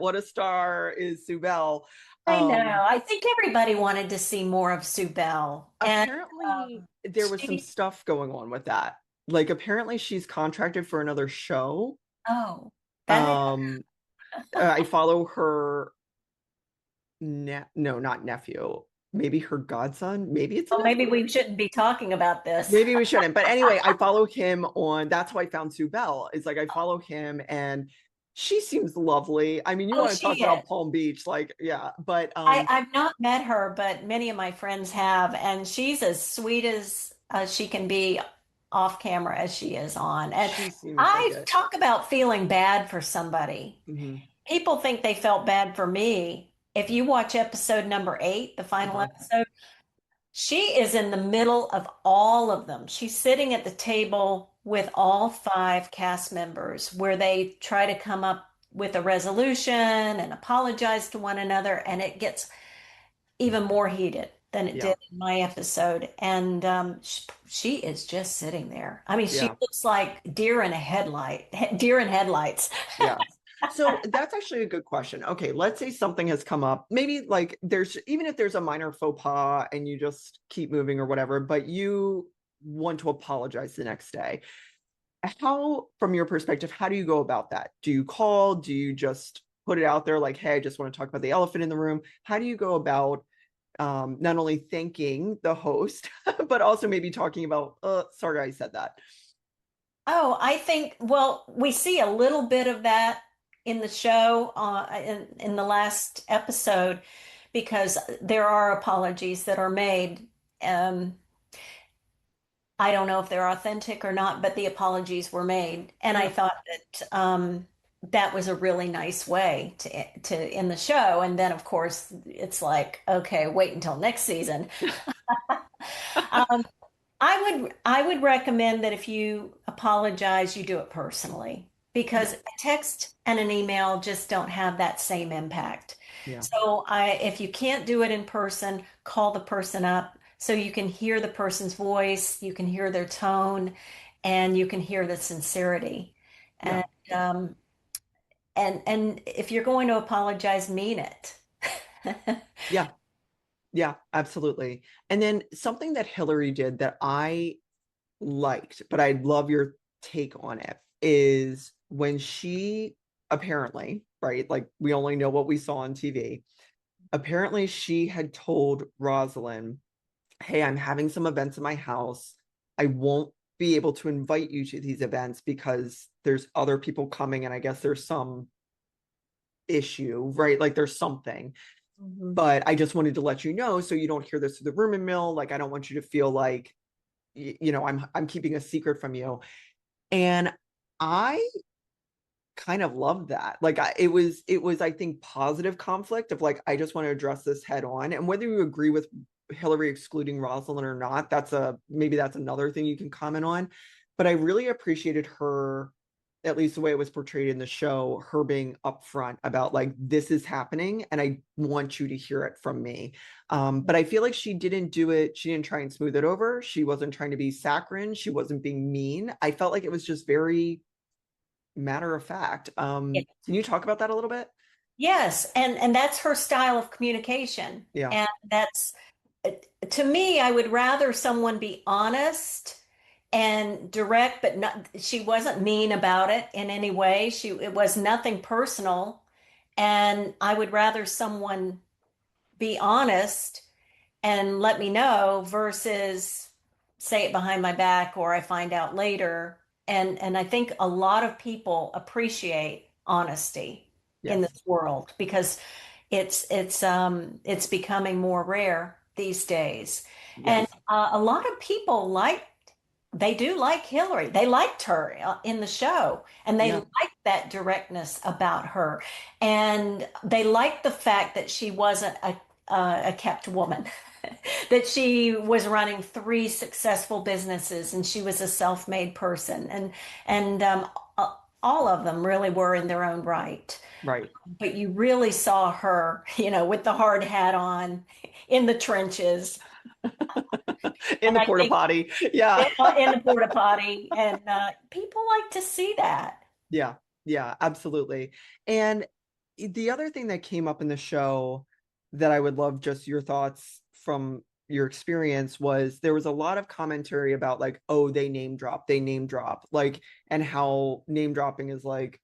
is Sue Bell. I Um, know. I think everybody wanted to see more of Sue Bell. And apparently there was some she, stuff going on with that. Like apparently she's contracted for another show. oh, that, Um, I follow her no, not nephew. Maybe her godson. Maybe it's a well, maybe nephew. we shouldn't be talking about this. Maybe we shouldn't. But anyway, I follow him on that's how I found Sue Bell. It's like I follow him and she seems lovely. I mean, you Oh, want to talk she is. about Palm Beach, like, yeah, but I've not met her, but many of my friends have, and she's as sweet as she can be off camera as she is on. And she seems like I it. talk about feeling bad for somebody. Hmm. People think they felt bad for me. If you watch episode number 8, the final Uh-huh. episode, she is in the middle of all of them. She's sitting at the table with all 5 cast members where they try to come up with a resolution and apologize to one another, and it gets even more heated than it Yeah. did in my episode. And she is just sitting there. I mean, she Yeah. looks like deer in a headlight, deer in headlights. Yeah. So that's actually a good question. Okay, let's say something has come up. Maybe like there's even if there's a minor faux pas and you just keep moving or whatever, but you want to apologize the next day. How, from your perspective, how do you go about that? Do you call? Do you just put it out there like, hey, I just want to talk about the elephant in the room? How do you go about not only thanking the host, but also maybe talking about, sorry, I said that. Oh, I think, well, we see a little bit of that in the show, in the last episode, because there are apologies that are made. Um, I don't know if they're authentic or not, but the apologies were made, and I Yeah. thought that that was a really nice way to end the show. And then, of course, it's like, okay, wait until next season. Um, I would recommend that if you apologize, you do it personally Yeah. because a text and an email just don't have that same impact. Yeah. So if you can't do it in person, call the person up so you can hear the person's voice, you can hear their tone, and you can hear the sincerity. Yeah. And and if you're going to apologize, mean it. Yeah. Yeah, absolutely. And then something that Hillary did that I liked, but I'd love your take on it. is when she apparently, right, like we only know what we saw on TV. Apparently, she had told Rosalind, hey, I'm having some events in my house. I won't be able to invite you to these events because there's other people coming, and I guess there's some issue, right? Like there's something. Mhm. But I just wanted to let you know so you don't hear this through the rumor mill. Like I don't want you to feel like I'm keeping a secret from you. And I kind of loved that. Like it was I think positive conflict of like I just want to address this head on. And whether you agree with Hillary excluding Rosalind or not, maybe that's another thing you can comment on. But I really appreciated her, at least the way it was portrayed in the show, her being upfront about like this is happening and I want you to hear it from me. But I feel like she didn't do it. She didn't try and smooth it over. She wasn't trying to be saccharine. She wasn't being mean. I felt like it was just very matter of fact. Yeah. Can you talk about that a little bit? Yes, and that's her style of communication. Yeah. And that's to me, I would rather someone be honest and direct, but not, she wasn't mean about it in any way. It was nothing personal. And I would rather someone be honest and let me know versus say it behind my back or I find out later. And I think a lot of people appreciate honesty in Yes. this world because it's becoming more rare these days. And Yes. a lot of people they do like Hillary. They liked her in the show, and they Yeah. liked that directness about her, and they liked the fact that she wasn't a kept woman, that she was running three successful businesses, and she was a self-made person, and all of them really were in their own right. Right. But you really saw her, with the hard hat on, in the trenches, In and the I porta think potty. Yeah. in the porta potty, and people like to see that. Yeah. Yeah, absolutely. And the other thing that came up in the show that I would love just your thoughts from your experience was there was a lot of commentary about like, oh, they name drop, like, and how name dropping is like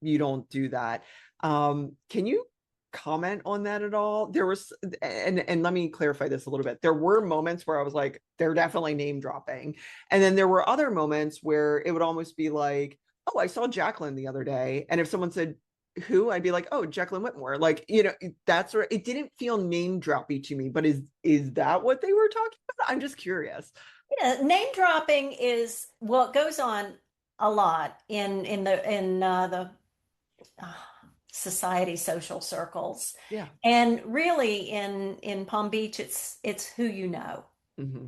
you don't do that. Can you comment on that at all? There was, and let me clarify this a little bit. There were moments where I was like, they're definitely name dropping, and then there were other moments where it would almost be like, oh, I saw Jacqueline the other day, and if someone said who, I'd be like, oh, Jacqueline Whitmore, like that's where it didn't feel name droppy to me. But is that what they were talking about? I'm just curious. Yeah, name dropping is well, it goes on a lot in the uh, society social circles, Yeah. and really in Palm Beach, it's who you know. Hmm.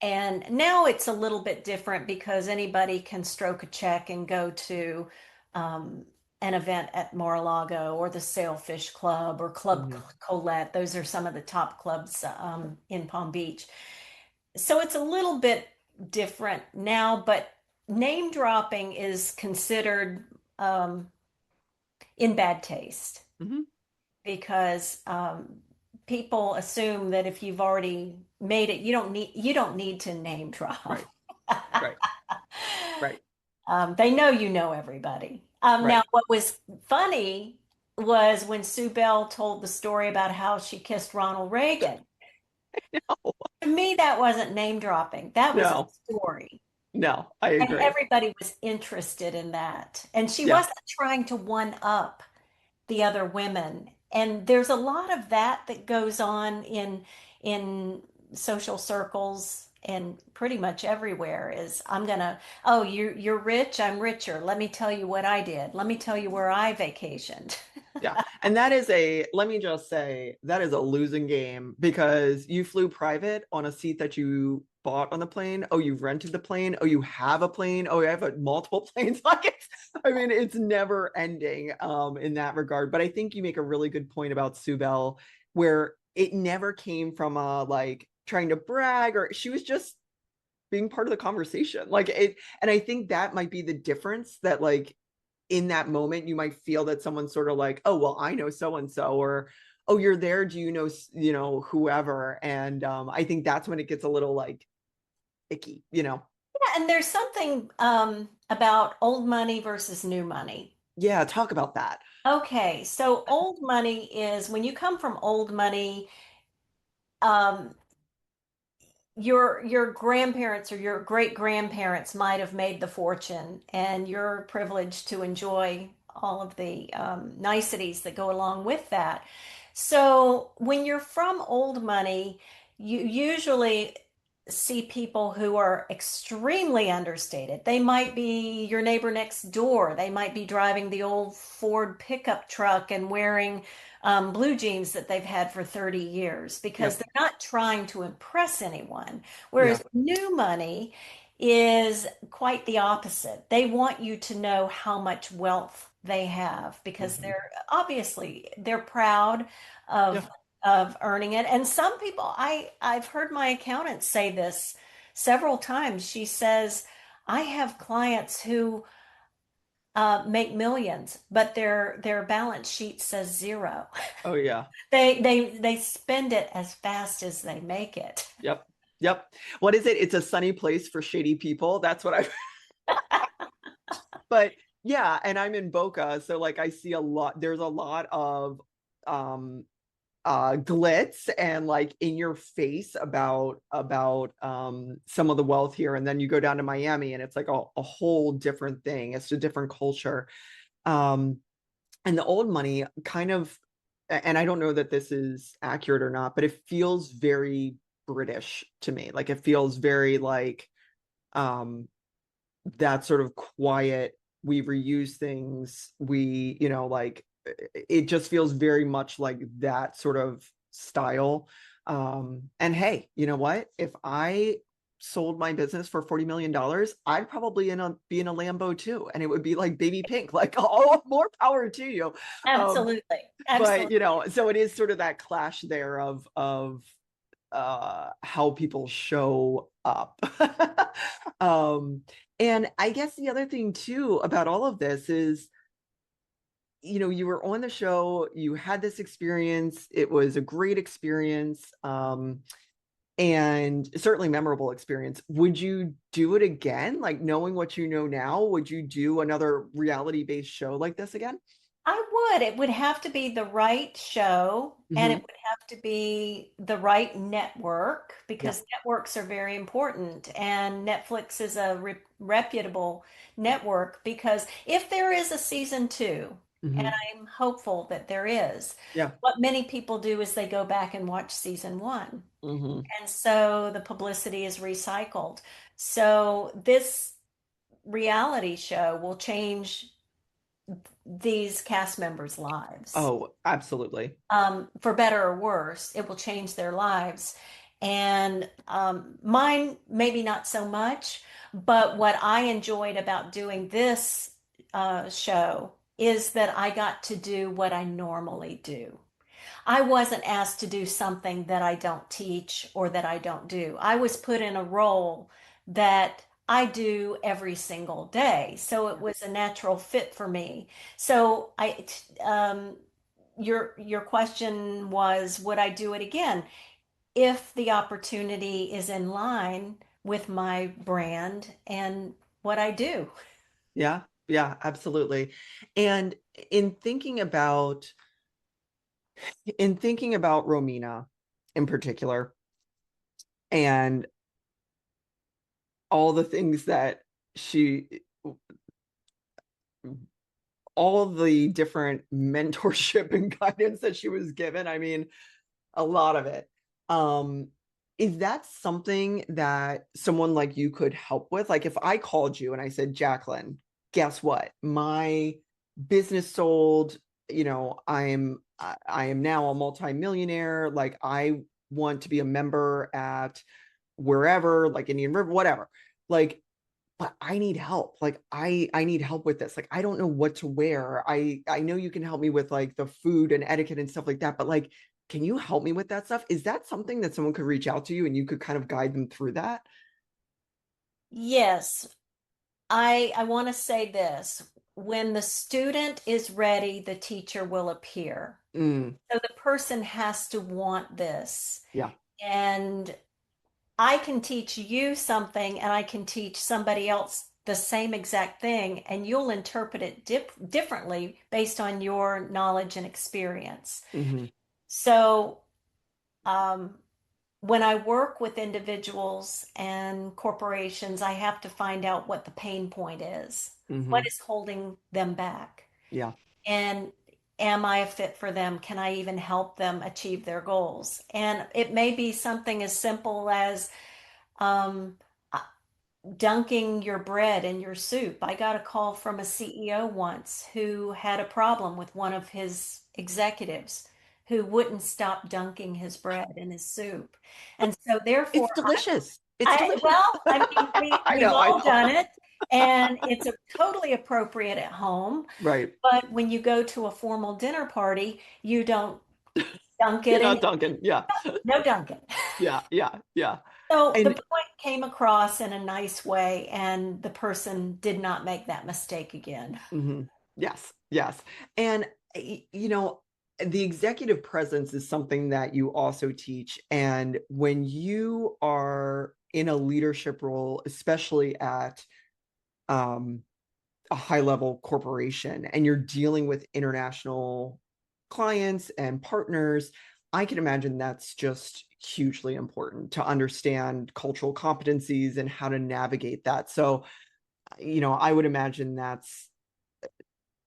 And now it's a little bit different because anybody can stroke a check and go to um, an event at Mar-a-Lago or the Sailfish Club or Club Hmm. Colette. Those are some of the top clubs in Palm Beach. So it's a little bit different now, but name dropping is considered in bad taste Hmm. because people assume that if you've already made it, you don't need to name drop. Right. Right. Right. They know you know everybody. Now, Right. what was funny was when Sue Bell told the story about how she kissed Ronald Reagan. To me, that wasn't name dropping. That was a No, story. no, I And agree. everybody was interested in that. And she Yeah. wasn't trying to one up the other women. And there's a lot of that goes on in social circles and pretty much everywhere is oh, you're rich, I'm richer. Let me tell you what I did. Let me tell you where I vacationed. Yeah. And let me just say, that is a losing game because you flew private on a seat that you bought on the plane. Oh, you rented the plane. Oh, you have a plane. Oh, you have multiple planes. Like I mean, it's never ending in that regard. But I think you make a really good point about Sue Bell, where it never came from like trying to brag, or she was just being part of the conversation. Like it, and I think that might be the difference, that like in that moment you might feel that someone's sort of like, oh well, I know so and so, or oh, you're there, do you know whoever. And I think that's when it gets a little like icky. Yeah, And there's something about old money versus new money. Yeah, talk about that. Okay, so old money is when you come from old money, um, your grandparents or your great grandparents might have made the fortune, and you're privileged to enjoy all of the niceties that go along with that. So when you're from old money, you usually see people who are extremely understated. They might be your neighbor next door. They might be driving the old Ford pickup truck and wearing blue jeans that they've had for 30 years because Yep. they're not trying to impress anyone. Yeah. Whereas new money is quite the opposite. They want you to know how much wealth they have because Mhm. they're proud Yeah. of earning it. And some people, I've heard my accountant say this several times. She says, I have clients who make millions, but their balance sheet says zero. Oh yeah. They spend it as fast as they make it. Yep. Yep. What is it? It's a sunny place for shady people. That's what I but yeah, and I'm in Boca, so like I see a lot, there's a lot of um glitz and like in your face about some of the wealth here. And then you go down to Miami and it's like a whole different thing. It's a different culture. Um and the old money kind of, and I don't know that this is accurate or not, but it feels very British to me. Like it feels very like um that sort of quiet, we reuse things, we, like it just feels very much like that sort of style. And hey, you know what, if I sold my business for $40 million, I'd probably be in a Lambo too, and it would be like baby pink, like all more power to you. Absolutely. But Absolutely. so it is sort of that clash there of how people show up. um and I guess the other thing too about all of this is, you were on the show, you had this experience, it was a great experience, and certainly memorable experience. Would you do it again, like knowing what you know now? Would you do another reality based show like this again? I would. It would have to be the right show and it Mm-hmm. would have to be the right network Yeah. because networks are very important. And Netflix is a reputable network because if there is a season two, and Mm-hmm. I'm hopeful that there is, Yeah. what many people do is they go back and watch season one. Mm-hmm. And so the publicity is recycled. So this reality show will change these cast members' lives. Oh, absolutely. For better or worse, it will change their lives. And mine, maybe not so much, but what I enjoyed about doing this show is that I got to do what I normally do. I wasn't asked to do something that I don't teach or that I don't do. I was put in a role that I do every single day. So it was a natural fit for me. So your question was, would I do it again? If the opportunity is in line with my brand and what I do. Yeah, yeah, absolutely. And in thinking about in thinking about Romina in particular, and all the things that she all the different mentorship and guidance that she was given, I mean, a lot of it. Um, is that something that someone like you could help with? Like if I called you and I said, Jacqueline, guess what? My business sold, I am now a multimillionaire. Like I want to be a member at wherever, like Indian River, whatever. Like, but I need help. Like I need help with this. Like I don't know what to wear. I know you can help me with like the food and etiquette and stuff like that, but like can you help me with that stuff? Is that something that someone could reach out to you and you could kind of guide them through that? Yes, I want to say this. When the student is ready, the teacher will appear. Mm, So the person has to want this. yeah. And I can teach you something and I can teach somebody else the same exact thing, and you'll interpret it differently based on your knowledge and experience. Mm-hmm. So, um, when I work with individuals and corporations, I have to find out what the pain point is. What Mm-hmm. is holding them back? Yeah. And am I a fit for them? Can I even help them achieve their goals? And it may be something as simple as um, dunking your bread in your soup. I got a call from a CEO once who had a problem with one of his executives who wouldn't stop dunking his bread in his soup. And so therefore, It's delicious. It's delicious. well, I mean, I we've know, I all know. done it, and it's totally appropriate at home. Right. But when you go to a formal dinner party, you don't dunk You're it and not Duncan. Yeah. no dunking. Yeah. Yeah. Yeah. So the And point came across in a nice way, and the person did not make that mistake again. mhm. Yes. Yes. And, the executive presence is something that you also teach. And when you are in a leadership role, especially at um, a high level corporation, and you're dealing with international clients and partners, I can imagine that's just hugely important to understand cultural competencies and how to navigate that. So, I would imagine that's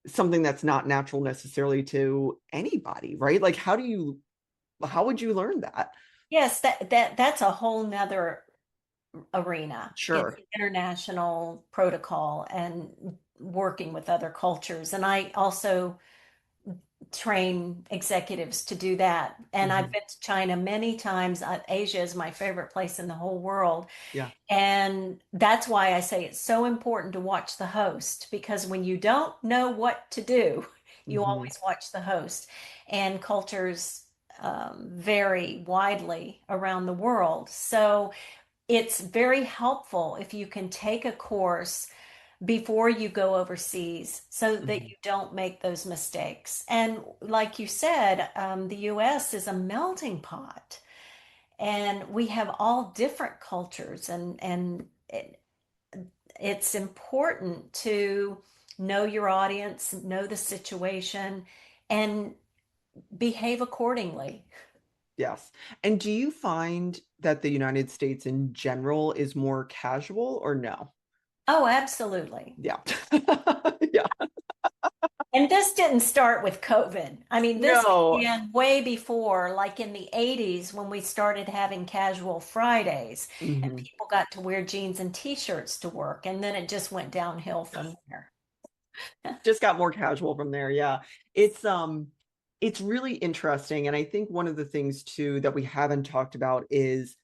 something that's not natural necessarily to anybody, right? Like, how would you learn that? Yes, that's a whole nother arena. It's Sure. international protocol and working with other cultures. And I also train executives to do that. And I've Mhm. been to China many times. Asia is my favorite place in the whole world. Yeah. And that's why I say it's so important to watch the host, because when you don't know what to do, you Hmm. always watch the host. And cultures vary widely around the world. So it's very helpful if you can take a course before you go overseas so that Hmm. you don't make those mistakes. And like you said, the US is a melting pot, and we have all different cultures, and it's important to know your audience, know the situation, and behave accordingly. Yes. And do you find that the United States in general is more casual or no? Oh, absolutely. Yeah. Yeah. And this didn't start with COVID. I mean, this No. began way before, like in the 80s when we started having casual Fridays and Hmm. people got to wear jeans and t-shirts to work. And then it just went downhill from there. Just got more casual from there. Yeah. It's really interesting. And I think one of the things too that we haven't talked about is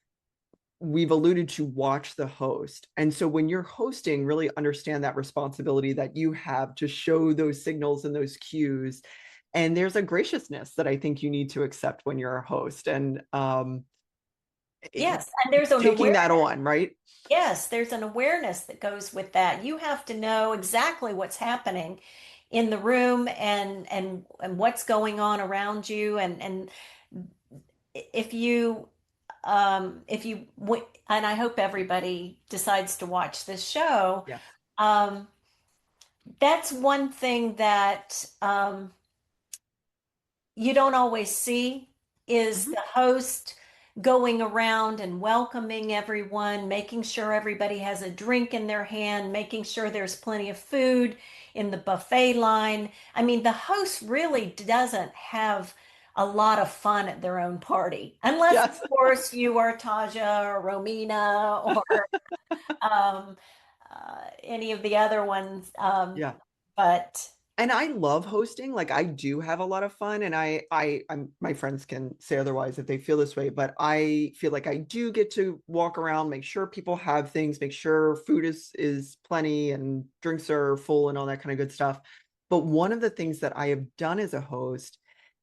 we've alluded to watch the host. And so when you're hosting, really understand that responsibility that you have to show those signals and those cues. And there's a graciousness that I think you need to accept when you're a host, and Yes, and there's an taking awareness. that on, right? Yes, there's an awareness that goes with that. You have to know exactly what's happening in the room and what's going on around you, and if you and I hope everybody decides to watch this show. Yes. um, that's one thing that you don't always see is Mhm. the host going around and welcoming everyone, making sure everybody has a drink in their hand, making sure there's plenty of food in the buffet line. I mean, the host really doesn't have a lot of fun at their own party, unless, of Yes. course, you are Taja or Romina or any of the other ones. Yeah. But And I love hosting. Like, I do have a lot of fun, and my friends can say otherwise if they feel this way, but I feel like I do get to walk around, make sure people have things, make sure food is plenty and drinks are full and all that kind of good stuff. But one of the things that I have done as a host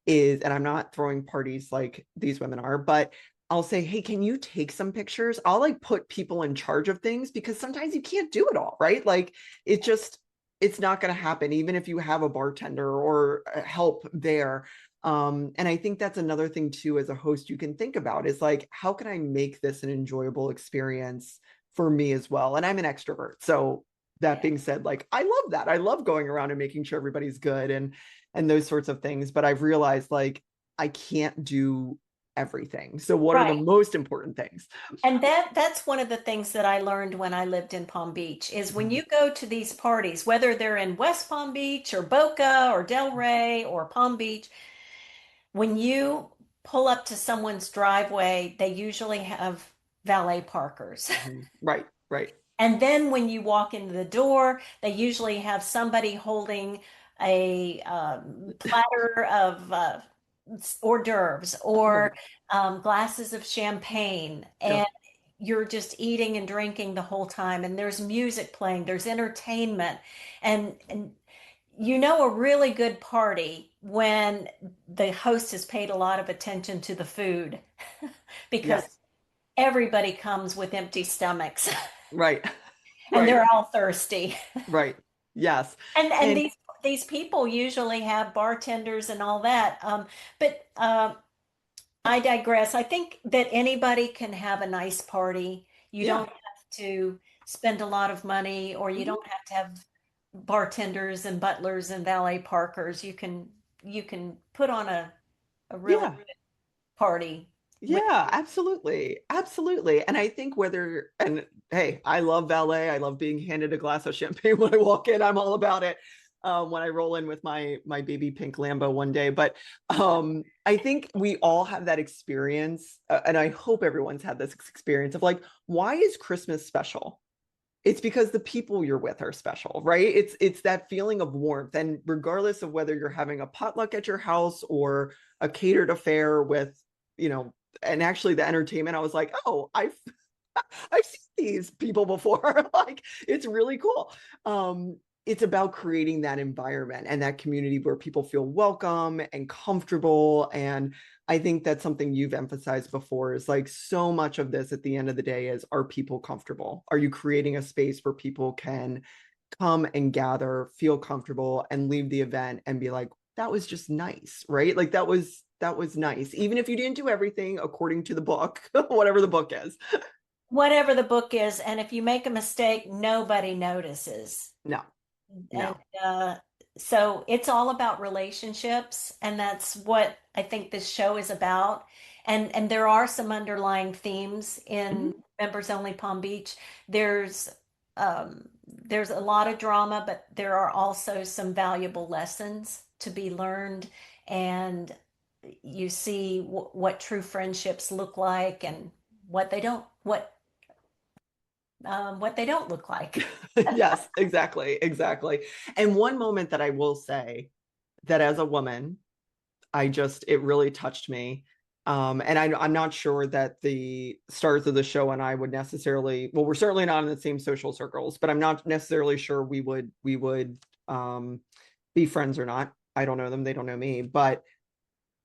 is, and I'm not throwing parties like these women are, but I'll say, hey, can you take some pictures? I'll like put people in charge of things because sometimes you can't do it all, right? Like, it just it's not going to happen even if you have a bartender or help there. And I think that's another thing too, as a host, you can think about is like, how can I make this an enjoyable experience for me as well? And I'm an extrovert. So that Yeah. being said, like I love that. I love going around and making sure everybody's good and those sorts of things. But I've realized like I can't do everything. So what are the Right. most important things? And that's one of the things that I learned when I lived in Palm Beach is when Mhm. you go to these parties, whether they're in West Palm Beach or Boca or Del Rey or Palm Beach, when you pull up to someone's driveway, they usually have valet parkers. Right, right. And then when you walk into the door, they usually have somebody holding a platter of hors d'oeuvres or Right. glasses of champagne. And Yep. you're just eating and drinking the whole time. And there's music playing, there's entertainment. And you know a really good party when the host has paid a lot of attention to the food because Yes. everybody comes with empty stomachs. Right. And Right. they're all thirsty. Right. Yes. And And these people usually have bartenders and all that. But I digress. I think that anybody can have a nice party. You yeah. don't have to spend a lot of money, or you Mhm. don't have to have bartenders and butlers and valet parkers. You can put on a really Yeah. good party with Yeah, absolutely. Absolutely. And I think whether, and hey, I love ballet. I love being handed a glass of champagne when I walk in. I'm all about it. When I roll in with my baby pink Lambo one day. But I think we all have that experience, and I hope everyone's had this experience of like, why is Christmas special? It's because the people you're with are special, right? It's that feeling of warmth. And regardless of whether you're having a potluck at your house or a catered affair with, you know, and actually the entertainment, I was like, oh, I've seen these people before. Like it's really cool. It's about creating that environment and that community where people feel welcome and comfortable. And I think that's something you've emphasized before is like so much of this at the end of the day is, are people comfortable? Are you creating a space where people can come and gather, feel comfortable, and leave the event and be like, that was just nice, right? Like that was nice. Even if you didn't do everything according to the book, whatever the book is. whatever the book is. And if you make a mistake, nobody notices. No, And no. so it's all about relationships, and that's what I think this show is about. And there are some underlying themes in Mhm. Members Only Palm Beach. There's a lot of drama, but there are also some valuable lessons to be learned, and you see what true friendships look like and what they don't look like. Yes, exactly, exactly. And one moment that I will say that as a woman, it really touched me. And I'm not sure that the stars of the show and I would necessarily, well, we're certainly not in the same social circles, but I'm not necessarily sure we would be friends or not. I don't know them, they don't know me. But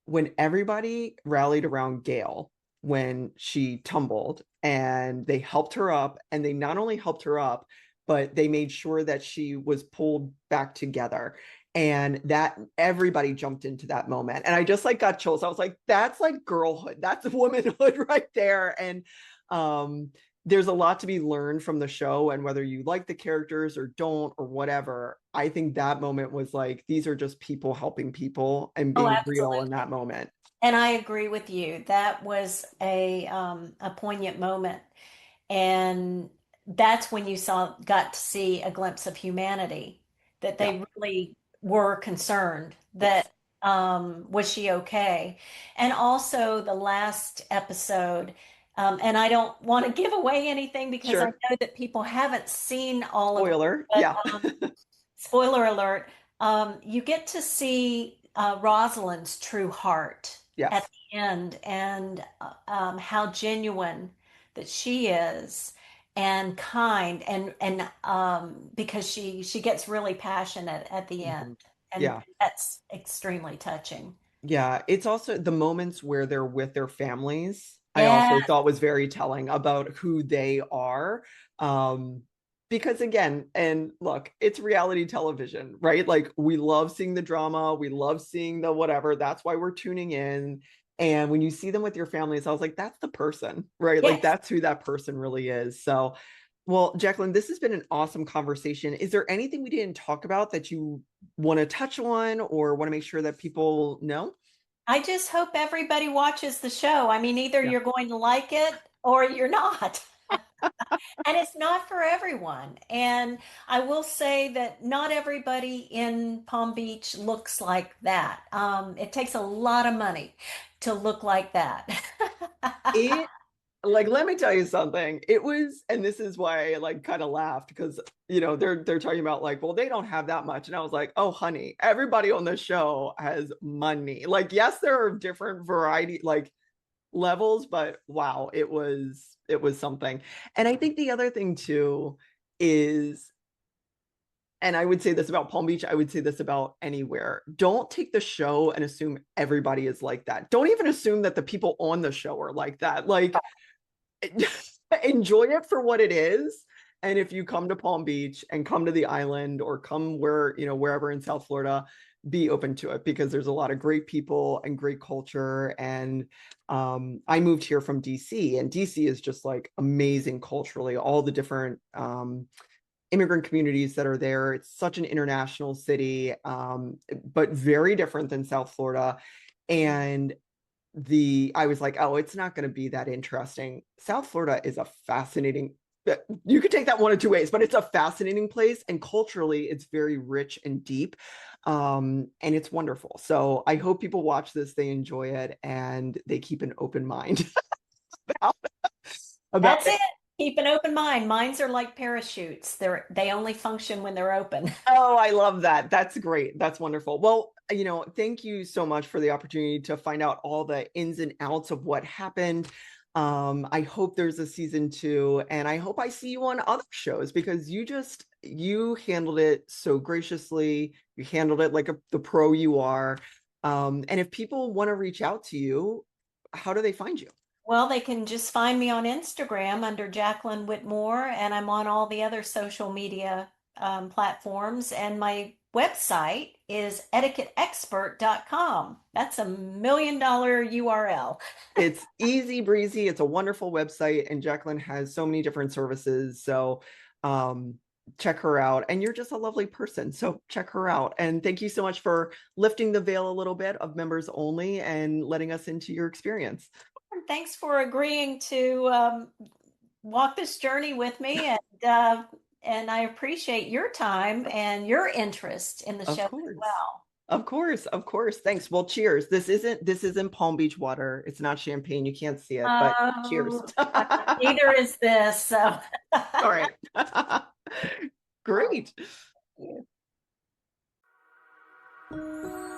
when everybody rallied around Gail when she tumbled and they helped her up, and they not only helped her up, but they made sure that she was pulled back together, and that everybody jumped into that moment, and I just like got chills. I was like, that's like girlhood, that's womanhood right there. And um there's a lot to be learned from the show, and whether you like the characters or don't or whatever, I think that moment was like, these are just people helping people and Oh, being real in absolutely. that moment. And I agree with you. That was a poignant moment. And that's when you got to see a glimpse of humanity, that Yeah. they really were concerned Yes. that was she okay? And also the last episode, and I don't want to give away anything because I Sure. know that people haven't seen all of it, Spoiler. but Yeah. spoiler alert, you get to see Rosalind's true heart at Yes. the end, and how genuine that she is and kind, and because she gets really passionate at the end, Mhm. and Yeah. that's extremely touching. Yeah, it's also the moments where they're with their families. I Yeah, also thought was very telling about who they are. Um, because again, and look, it's reality television, right? Like we love seeing the drama, we love seeing the whatever. That's why we're tuning in. And when you see them with your families, I was like, that's the person, right? Like Yes. that's who that person really is. So, well, Jacqueline, this has been an awesome conversation. Is there anything we didn't talk about that you want to touch on or want to make sure that people know? I just hope everybody watches the show. I mean, either Yeah. you're going to like it or you're not. And it's not for everyone. And I will say that not everybody in Palm Beach looks like that. It takes a lot of money to look like that. It like let me tell you something. It was, and this is why I like kind of laughed because they're talking about like, well, they don't have that much. And I was like, oh honey, everybody on the show has money. Like, yes, there are different variety like levels, but wow, it was something. And I think the other thing too is, and I would say this about Palm Beach, I would say this about anywhere. Don't take the show and assume everybody is like that. Don't even assume that the people on the show are like that. Like, enjoy it for what it is. And if you come to Palm Beach and come to the island or come wherever in South Florida, be open to it because there's a lot of great people and great culture. And I moved here from DC, and DC is just like amazing culturally, all the different immigrant communities that are there. It's such an international city, but very different than South Florida. And I was like, oh, it's not going to be that interesting. South Florida is a fascinating, you could take that one of two ways, but it's a fascinating place. And culturally, it's very rich and deep. And it's wonderful. So I hope people watch this, they enjoy it, and they keep an open mind about, about That's it. it. Keep an open mind. Minds are like parachutes. They only function when they're open. Oh, I love that. That's great. That's wonderful. Well, thank you so much for the opportunity to find out all the ins and outs of what happened. I hope there's a season two, and I hope I see you on other shows because you handled it so graciously. You handled it like the pro you are. And if people want to reach out to you, how do they find you? Well, they can just find me on Instagram under Jacqueline Whitmore, and I'm on all the other social media platforms. And my website is etiquetteexpert.com. That's $1 million URL. It's easy breezy. It's a wonderful website, and Jacqueline has so many different services. So um, check her out. And you're just a lovely person. So check her out. And thank you so much for lifting the veil a little bit of members only and letting us into your experience. And thanks for agreeing to walk this journey with me. And I appreciate your time and your interest in the Of show as course. well. Of course, of course. Thanks. Well, cheers. This isn't Palm Beach water. It's not champagne. You can't see it, but cheers. Oh, neither is this. So. All right. Great. Oh,